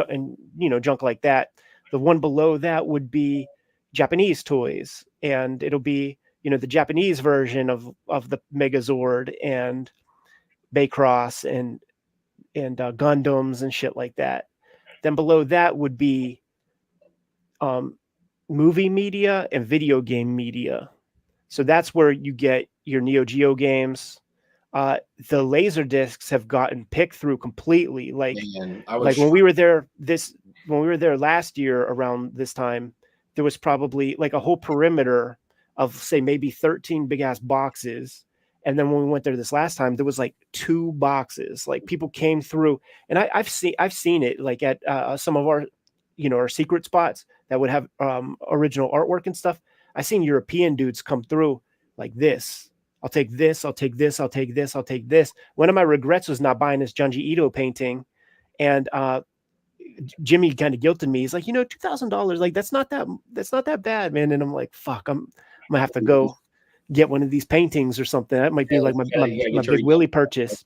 you know, junk like that. The one below that would be Japanese toys, and it'll be, you know, the Japanese version of the Megazord and Baycross and Gundams and shit like that. Then below that would be movie media and video game media. So that's where you get your Neo Geo games. The laser discs have gotten picked through completely. Like, when we were there last year around this time, there was probably like a whole perimeter of, say, maybe 13 big ass boxes. And then when we went there this last time, there was like 2 boxes. Like, people came through, and I've seen it like at some of our, you know, our secret spots that would have original artwork and stuff. I've seen European dudes come through like this. I'll take this. I'll take this. I'll take this. I'll take this. One of my regrets was not buying this Junji Ito painting, and Jimmy kind of guilted me. He's like, you know, $2,000. Like, that's not that bad, man. And I'm like, fuck, I'm gonna have to go get one of these paintings or something. That might be like my big Willie purchase.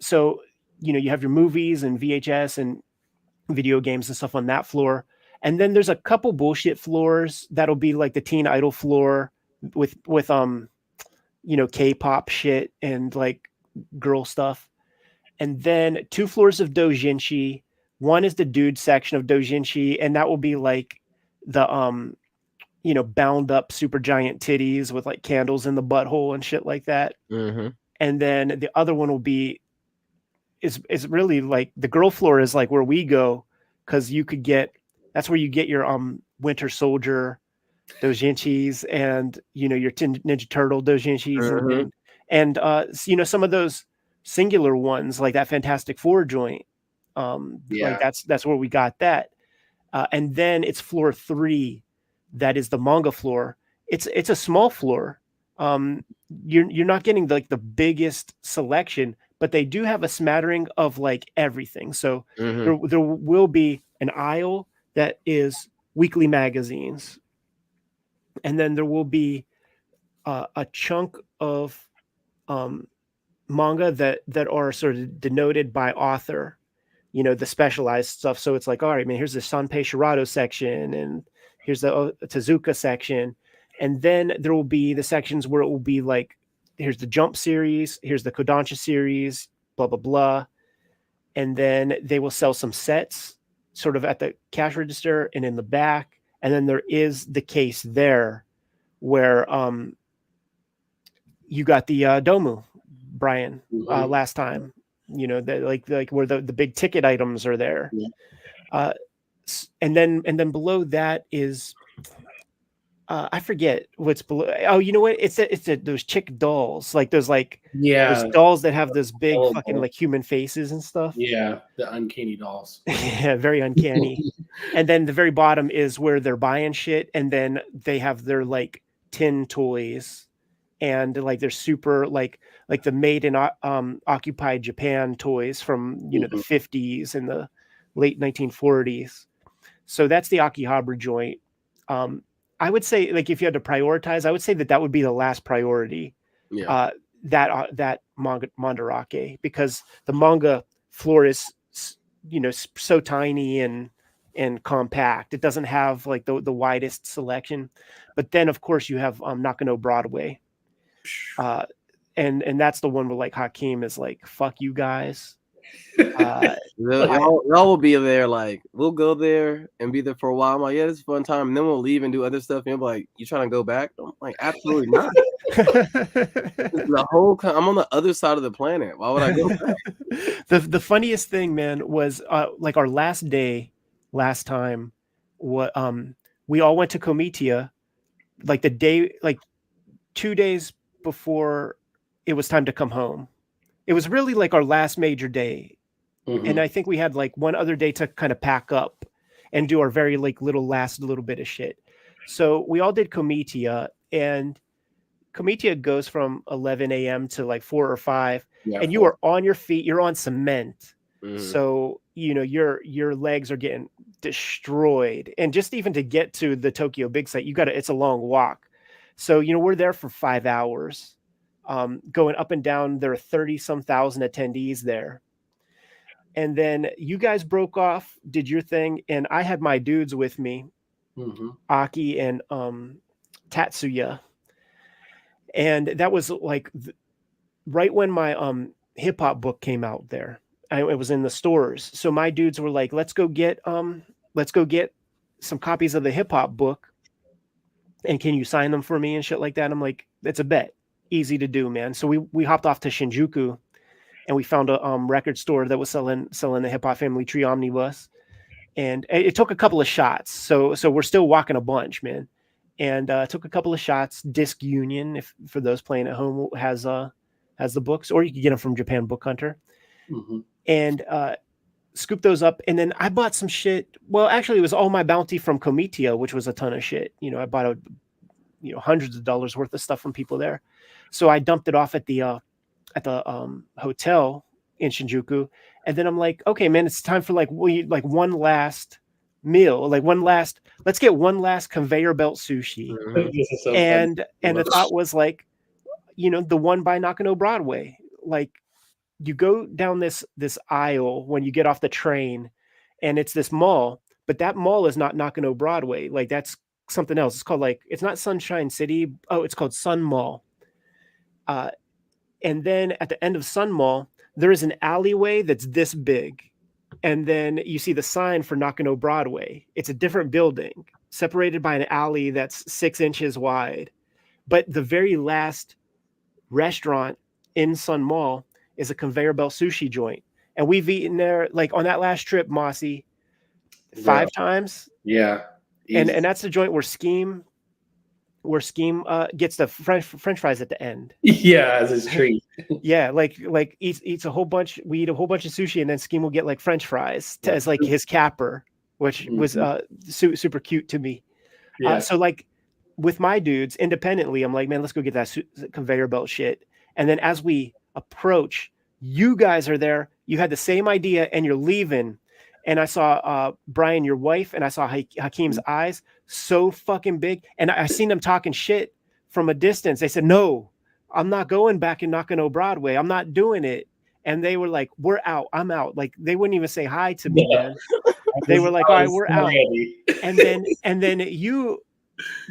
So, you know, you have your movies and VHS and video games and stuff on that floor. And then there's a couple bullshit floors that'll be like the teen idol floor with you know, K-pop shit and like girl stuff. And then 2 floors of doujinshi. One is the dude section of doujinshi, and that will be like the you know, bound up super giant titties with like candles in the butthole and shit like that. And then the other one will be is really like the girl floor is like where we go, because that's where you get your Winter Soldier doujinshis and, you know, your Ninja Turtle doujinshis and you know, some of those singular ones like that Fantastic Four joint. Like that's where we got that. And then it's floor 3. That is the manga floor. it's a small floor. You're not getting like the biggest selection, but they do have a smattering of like everything. So there will be an aisle that is weekly magazines, and then there will be a chunk of manga that are sort of denoted by author, the specialized stuff. So it's like, all right, man, here's the Sanpei Shirado section, and here's the Tezuka section. And then there will be the sections where it will be like, here's the Jump series, here's the Kodansha series, blah, blah, blah. And then they will sell some sets sort of at the cash register and in the back. And then there is the case there where you got the Domu, Brian, last time, that like where the big ticket items are there. Yeah. And then below that is I forget what's below. Oh, you know what? It's those chick dolls, like those those dolls that have those big fucking like human faces and stuff. Yeah, the uncanny dolls. Yeah, very uncanny. And then the very bottom is where they're buying shit, and then they have their like tin toys, and like they're super like the made in occupied Japan toys from the 50s and the late 1940s. So that's the Akihabara joint. I would say, like, if you had to prioritize, I would say that would be the last priority. Yeah. That Mandarake, because the manga floor is, so tiny and compact. It doesn't have like the widest selection. But then, of course, you have Nakano Broadway, and that's the one where like Hakeem is like, "Fuck you guys." Y'all will be there, like we'll go there and be there for a while. I'm like, yeah, this is a fun time, and then we'll leave and do other stuff. And you're like, you trying to go back? I'm like, absolutely not. I'm on the other side of the planet. Why would I go back? The funniest thing, man, was like our last day last time. What we all went to Komitia, like the day, like 2 days before it was time to come home. It was really like our last major day. And I think we had like one other day to kind of pack up and do our very like last little bit of shit. So we all did Komitia, and Komitia goes from 11 a.m. to like 4 or 5, and you are on your feet. You're on cement. So, your legs are getting destroyed. And just even to get to the Tokyo Big Sight, it's a long walk. So, we're there for 5 hours, going up and down. There are 30-some thousand attendees there. And then you guys broke off, did your thing, and I had my dudes with me, Aki and Tatsuya. And that was like right when my hip hop book came out there. It was in the stores. So my dudes were like, let's go get some copies of the hip hop book, and can you sign them for me and shit like that? I'm like, that's a bet. Easy to do, man. So we hopped off to Shinjuku, and we found a record store that was selling the Hip Hop Family Tree omnibus, and it took a couple of shots. So we're still walking a bunch, man, and took a couple of shots. Disc Union, if for those playing at home, has the books, or you can get them from Japan Book Hunter, and scoop those up. And then I bought some shit. Well, actually, it was all my bounty from Komitia, which was a ton of shit. I bought hundreds of dollars worth of stuff from people there. So I dumped it off at the hotel in Shinjuku, and then I'm like, okay, man, it's time for like one last meal, let's get one last conveyor belt sushi. And the thought was like, the one by Nakano Broadway, like you go down this aisle when you get off the train, and it's this mall, but that mall is not Nakano Broadway. Like that's something else. It's called it's not Sunshine City. Oh, it's called Sun Mall. And then at the end of Sun Mall, there is an alleyway that's this big. And then you see the sign for Nakano Broadway. It's a different building separated by an alley that's 6 inches wide. But the very last restaurant in Sun Mall is a conveyor belt sushi joint. And we've eaten there, like on that last trip, Mossy, 5 times. Yeah. And that's the joint where Scheme gets the French fries at the end. Yeah, as his treat. Yeah, like eats a whole bunch. We eat a whole bunch of sushi, and then Scheme will get like French fries as like his capper, which was super cute to me. Yeah. So like with my dudes independently, I'm like, man, let's go get that conveyor belt shit. And then as we approach, you guys are there. You had the same idea and you're leaving. And I saw Brian, your wife, and I saw Hakeem's eyes so fucking big. And I seen them talking shit from a distance. They said, no, I'm not going back and knocking on Broadway. I'm not doing it. And they were like, we're out. I'm out. Like they wouldn't even say hi to me, man. They were like, all right, we're out. And then you,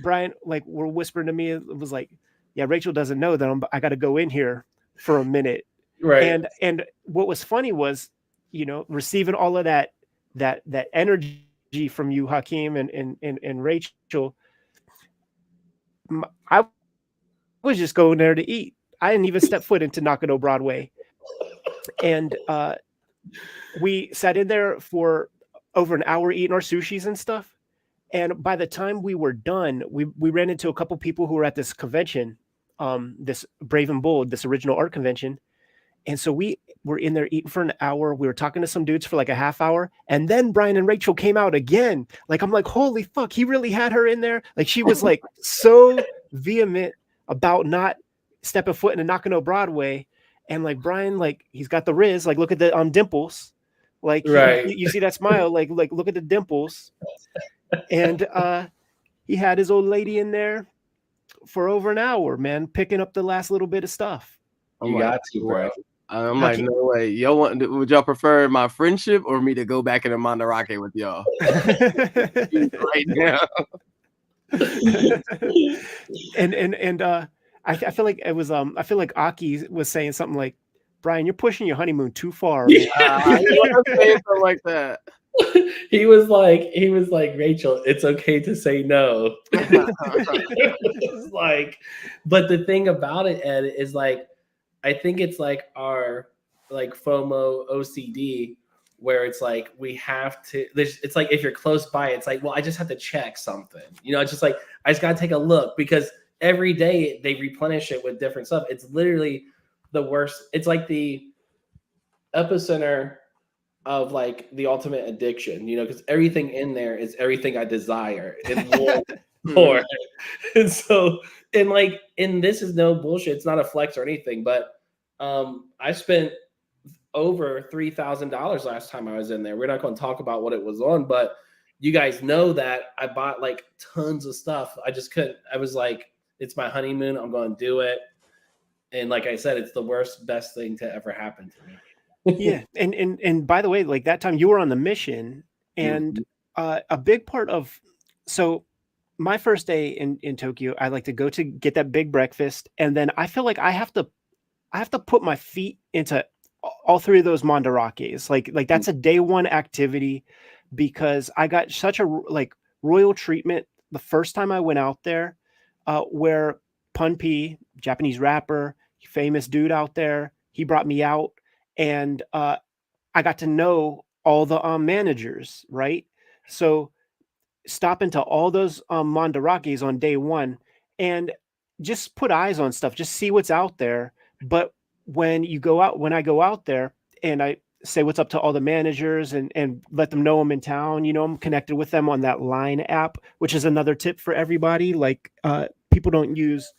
Brian, like were whispering to me. It was like, yeah, Rachel doesn't know that I got to go in here for a minute. Right. And what was funny was, you know, receiving all of that energy from you, Hakeem and Rachel. I was just going there to eat. I didn't even step foot into Nakano Broadway. And we sat in there for over an hour eating our sushis and stuff. And by the time we were done, we ran into a couple people who were at this convention, this Brave and Bold, this original art convention. And so we were in there eating for an hour. We were talking to some dudes for like a half hour. And then Brian and Rachel came out again. Like, I'm like, holy fuck, he really had her in there. Like, she was like so vehement about not stepping foot in a Nakano Broadway. And like Brian, like he's got the Riz, like look at the dimples. Like right. you see that smile, like look at the dimples. And he had his old lady in there for over an hour, man, picking up the last little bit of stuff. You got to, bro. I'm like, no way. Would y'all prefer my friendship or me to go back into Mandarake with y'all? Right now. and I feel like it was I feel like Aki was saying something like, Brian, you're pushing your honeymoon too far. Saying something like that. He was like, Rachel, it's okay to say no. Like, but the thing about it, Ed, is like, I think it's like our like FOMO OCD, where it's like we have to. It's like if you're close by, it's like, well, I just have to check something. You know, it's just like I just gotta take a look because every day they replenish it with different stuff. It's literally the worst. It's like the epicenter of like the ultimate addiction, you know, because everything in there is everything I desire and more. And so, and this is no bullshit. It's not a flex or anything, but I spent over $3,000 last time I was in there. We're not going to talk about what it was on, but you guys know that I bought like tons of stuff. I just couldn't. I was like, it's my honeymoon. I'm going to do it. And like I said, it's the best thing to ever happen to me. Yeah. And by the way, like that time you were on the mission, and a big part of, so my first day in Tokyo, I like to go to get that big breakfast. And then I feel like I have to put my feet into all three of those mandarakes. Like that's a day one activity, because I got such a like royal treatment the first time I went out there, where Pun P, Japanese rapper, famous dude out there, he brought me out, and I got to know all the managers, right? So stop into all those mandarakes on day one and just put eyes on stuff, just see what's out there. But when I go out there and I say what's up to all the managers and let them know I'm in town, you know, I'm connected with them on that Line app, which is another tip for everybody. Like people don't use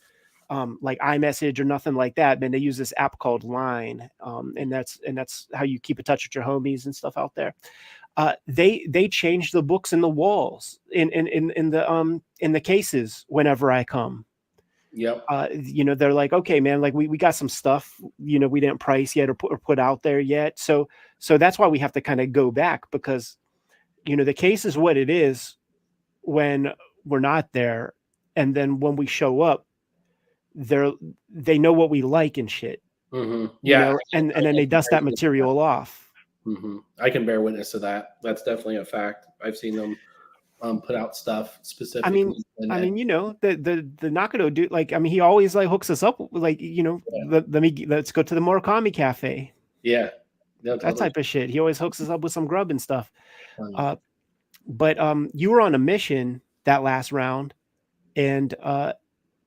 like iMessage or nothing like that, man. They use this app called Line, and that's how you keep in touch with your homies and stuff out there. They change the books in the walls in the cases whenever I come. Yep. You know, they're like, okay, man, like we got some stuff, you know, we didn't price yet or put out there yet. So that's why we have to kind of go back, because, you know, the case is what it is when we're not there. And then when we show up, they know what we like and shit. Mm-hmm. Yeah. You know, and then they dust that material off. Mm-hmm. I can bear witness to that. That's definitely a fact. I've seen them put out stuff specifically. I mean, you know, the Nakano dude, like, I mean, he always like hooks us up, like, you know, let's go to the Murakami Cafe. Yeah. No, totally. That type of shit. He always hooks us up with some grub and stuff. But you were on a mission that last round, and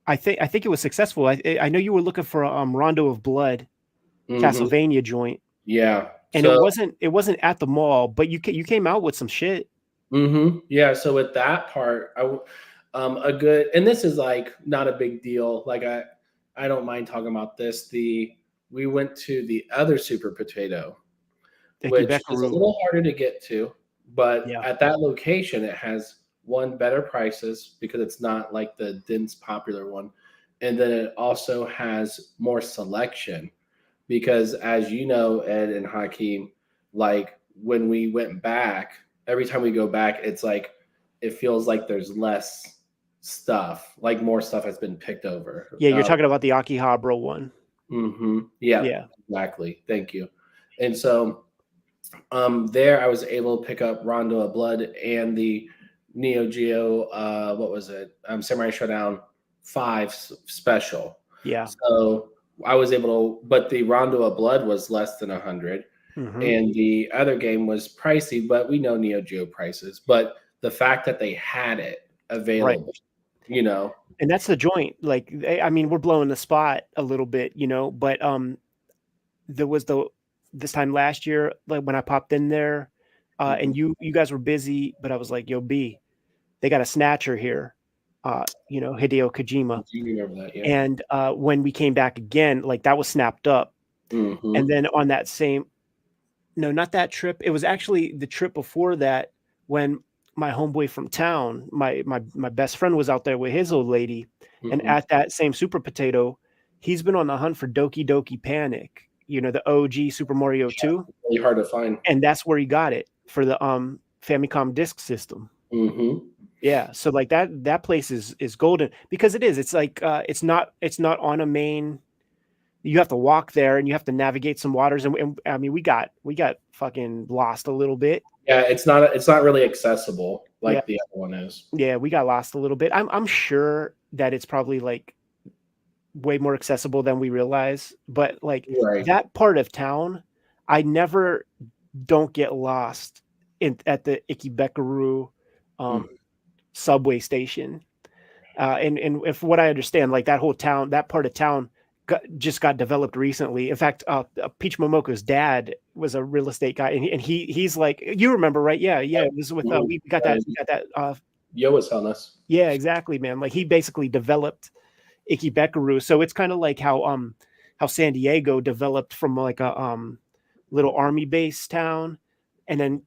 I think it was successful. I know you were looking for a Rondo of Blood, Castlevania joint. Yeah. And it wasn't at the mall, but you came out with some shit. Yeah. So with that part, A good, and this is like not a big deal. Like I don't mind talking about this. We went to the other super potato, which is a Ikebukuro. little harder to get to, but Yeah. at that location, it has one better prices because it's not like the dense popular one, and then it also has more selection because, as you know, Ed and Hakeem, like when we went back, every time we go back, it's like it feels like there's less stuff, like more stuff has been picked over. Yeah, you're talking about the Akihabara one. Yeah, Yeah. exactly. Thank you. And so there I was able to pick up Rondo of Blood and the Neo Geo, what was it? Samurai Showdown 5 special. Yeah. So I was able to, but the Rondo of Blood was less than 100. And the other game was pricey, but we know Neo Geo prices. But the fact that they had it available, you know. And that's the joint. Like, I mean, we're blowing the spot a little bit, you know, but there was this time last year, like when I popped in there, and you guys were busy, but I was like, yo, B, they got a snatcher here, you know, Hideo Kojima. You remember that, yeah. And when we came back again, like that was snapped up. And then on that same, no, not that trip. It was actually the trip before that when my homeboy from town, my best friend was out there with his old lady. And at that same Super Potato, he's been on the hunt for Doki Doki Panic, you know, the OG Super Mario 2. Really hard to find. And that's where he got it for the Famicom disk system. Yeah, so like that place is golden because it is. It's like it's not on a main. You have to walk there and you have to navigate some waters, and I mean we got fucking lost a little bit. Yeah, it's not really accessible like the other one is. Yeah, we got lost a little bit. I'm sure that it's probably like way more accessible than we realize, but like that part of town, I never don't get lost at the Ikebukuro subway station. And if what I understand, like that whole town, that part of town just got developed recently. In fact, Peach Momoko's dad was a real estate guy, and he's like, you remember, right? Yeah. It was with we got that. Yo was telling us. Yeah, exactly, man. Like he basically developed Ikebukuro, so it's kind of like how San Diego developed from like a little army base town, and then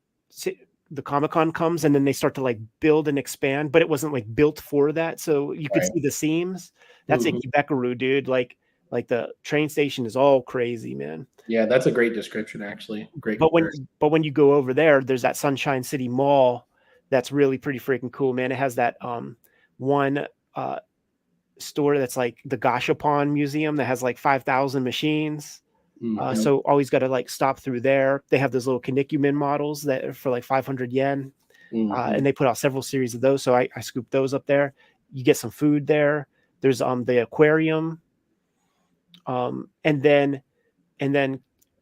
the Comic-Con comes, and then they start to like build and expand, but it wasn't like built for that, so you could see the seams. That's Ikebukuro, dude. Like the train station is all crazy, man. Yeah, that's a great description, actually. Great. But when you go over there, there's that Sunshine City Mall that's really pretty freaking cool, man. It has that one store that's like the Gashapon Museum that has like 5,000 machines. So always got to like stop through there. They have those little Kinnikuman models that are for like 500 yen. And they put out several series of those. So I scooped those up there. You get some food there. There's the aquarium. And then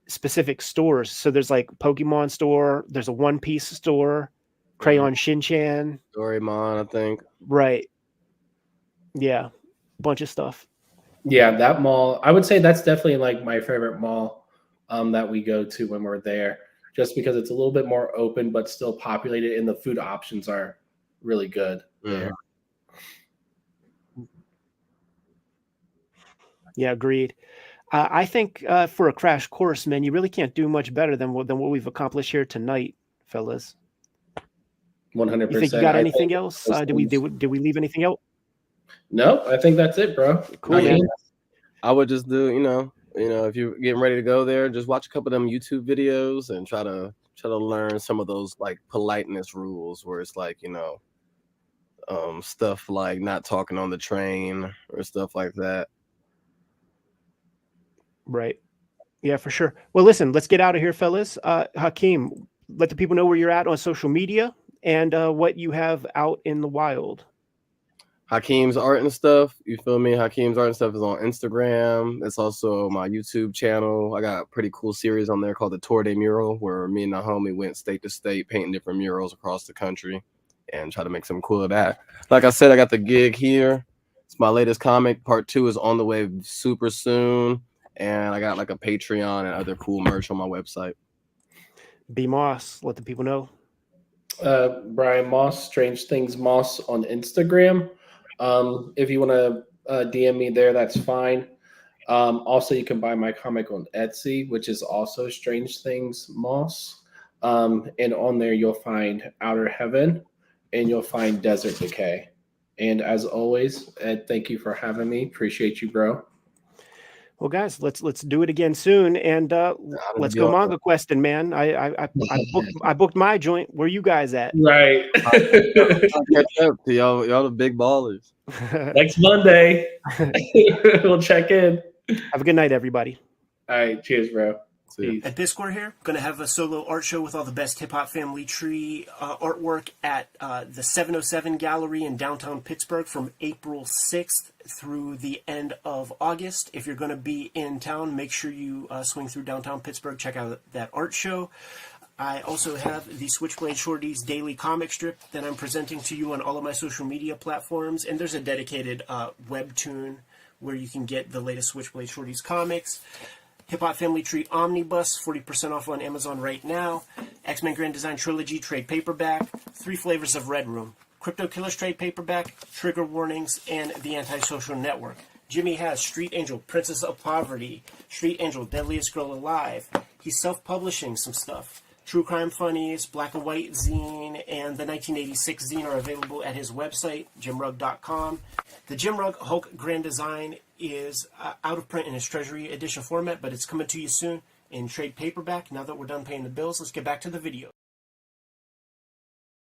specific stores. So there's like Pokemon store. There's a One Piece store, Crayon Shinchan. Doraemon, I think. Right. Yeah. Bunch of stuff. Yeah, that mall, I would say that's definitely like my favorite mall that we go to when we're there, just because it's a little bit more open but still populated, and the food options are really good there. Yeah, agreed. I think for a crash course, man, you really can't do much better than what we've accomplished here tonight, fellas. 100%. You think you got anything else? Did we leave anything out? No, I think that's it, bro. Cool, man. I would just do, you know, if you're getting ready to go there, just watch a couple of them YouTube videos and try to learn some of those like politeness rules where it's like, you know, stuff like not talking on the train or stuff like that. Right. Yeah, for sure. Well, listen, let's get out of here, fellas. Hakeem, let the people know where you're at on social media and what you have out in the wild. Hakeem's Art and Stuff. You feel me? Hakeem's Art and Stuff is on Instagram. It's also my YouTube channel. I got a pretty cool series on there called the Tour de Mural, where me and the homie went state to state painting different murals across the country and try to make something cool of that. Like I said, I got the gig here. It's my latest comic. Part 2 is on the way super soon. And I got like a Patreon and other cool merch on my website. B Moss, let the people know. Brian Moss, Strange Things Moss on Instagram. If you want to DM me there, that's fine. Also, you can buy my comic on Etsy, which is also Strange Things Moss. And on there, you'll find Outer Heaven and you'll find Desert Decay. And as always, Ed, thank you for having me. Appreciate you, bro. Well, guys, let's do it again soon, and let's go manga questing, man. I booked my joint. Where you guys at? Right. Catch up to y'all the big ballers. Next Monday, we'll check in. Have a good night, everybody. All right. Cheers, bro. At Discord here, going to have a solo art show with all the best Hip Hop Family Tree artwork at the 707 Gallery in downtown Pittsburgh from April 6th through the end of August. If you're going to be in town, make sure you swing through downtown Pittsburgh, check out that art show. I also have the Switchblade Shorties daily comic strip that I'm presenting to you on all of my social media platforms, and there's a dedicated webtoon where you can get the latest Switchblade Shorties comics. Hip Hop Family Tree Omnibus, 40% off on Amazon right now. X-Men Grand Design Trilogy trade paperback. 3 flavors of Red Room. Crypto Killers trade paperback. Trigger Warnings, and The Antisocial Network. Jimmy has Street Angel, Princess of Poverty. Street Angel, Deadliest Girl Alive. He's self-publishing some stuff. True Crime Funnies, Black and White Zine, and the 1986 Zine are available at his website, jimrug.com. The Jim Rug Hulk Grand Design is out of print in its Treasury Edition format, but it's coming to you soon in trade paperback. Now that we're done paying the bills, let's get back to the video.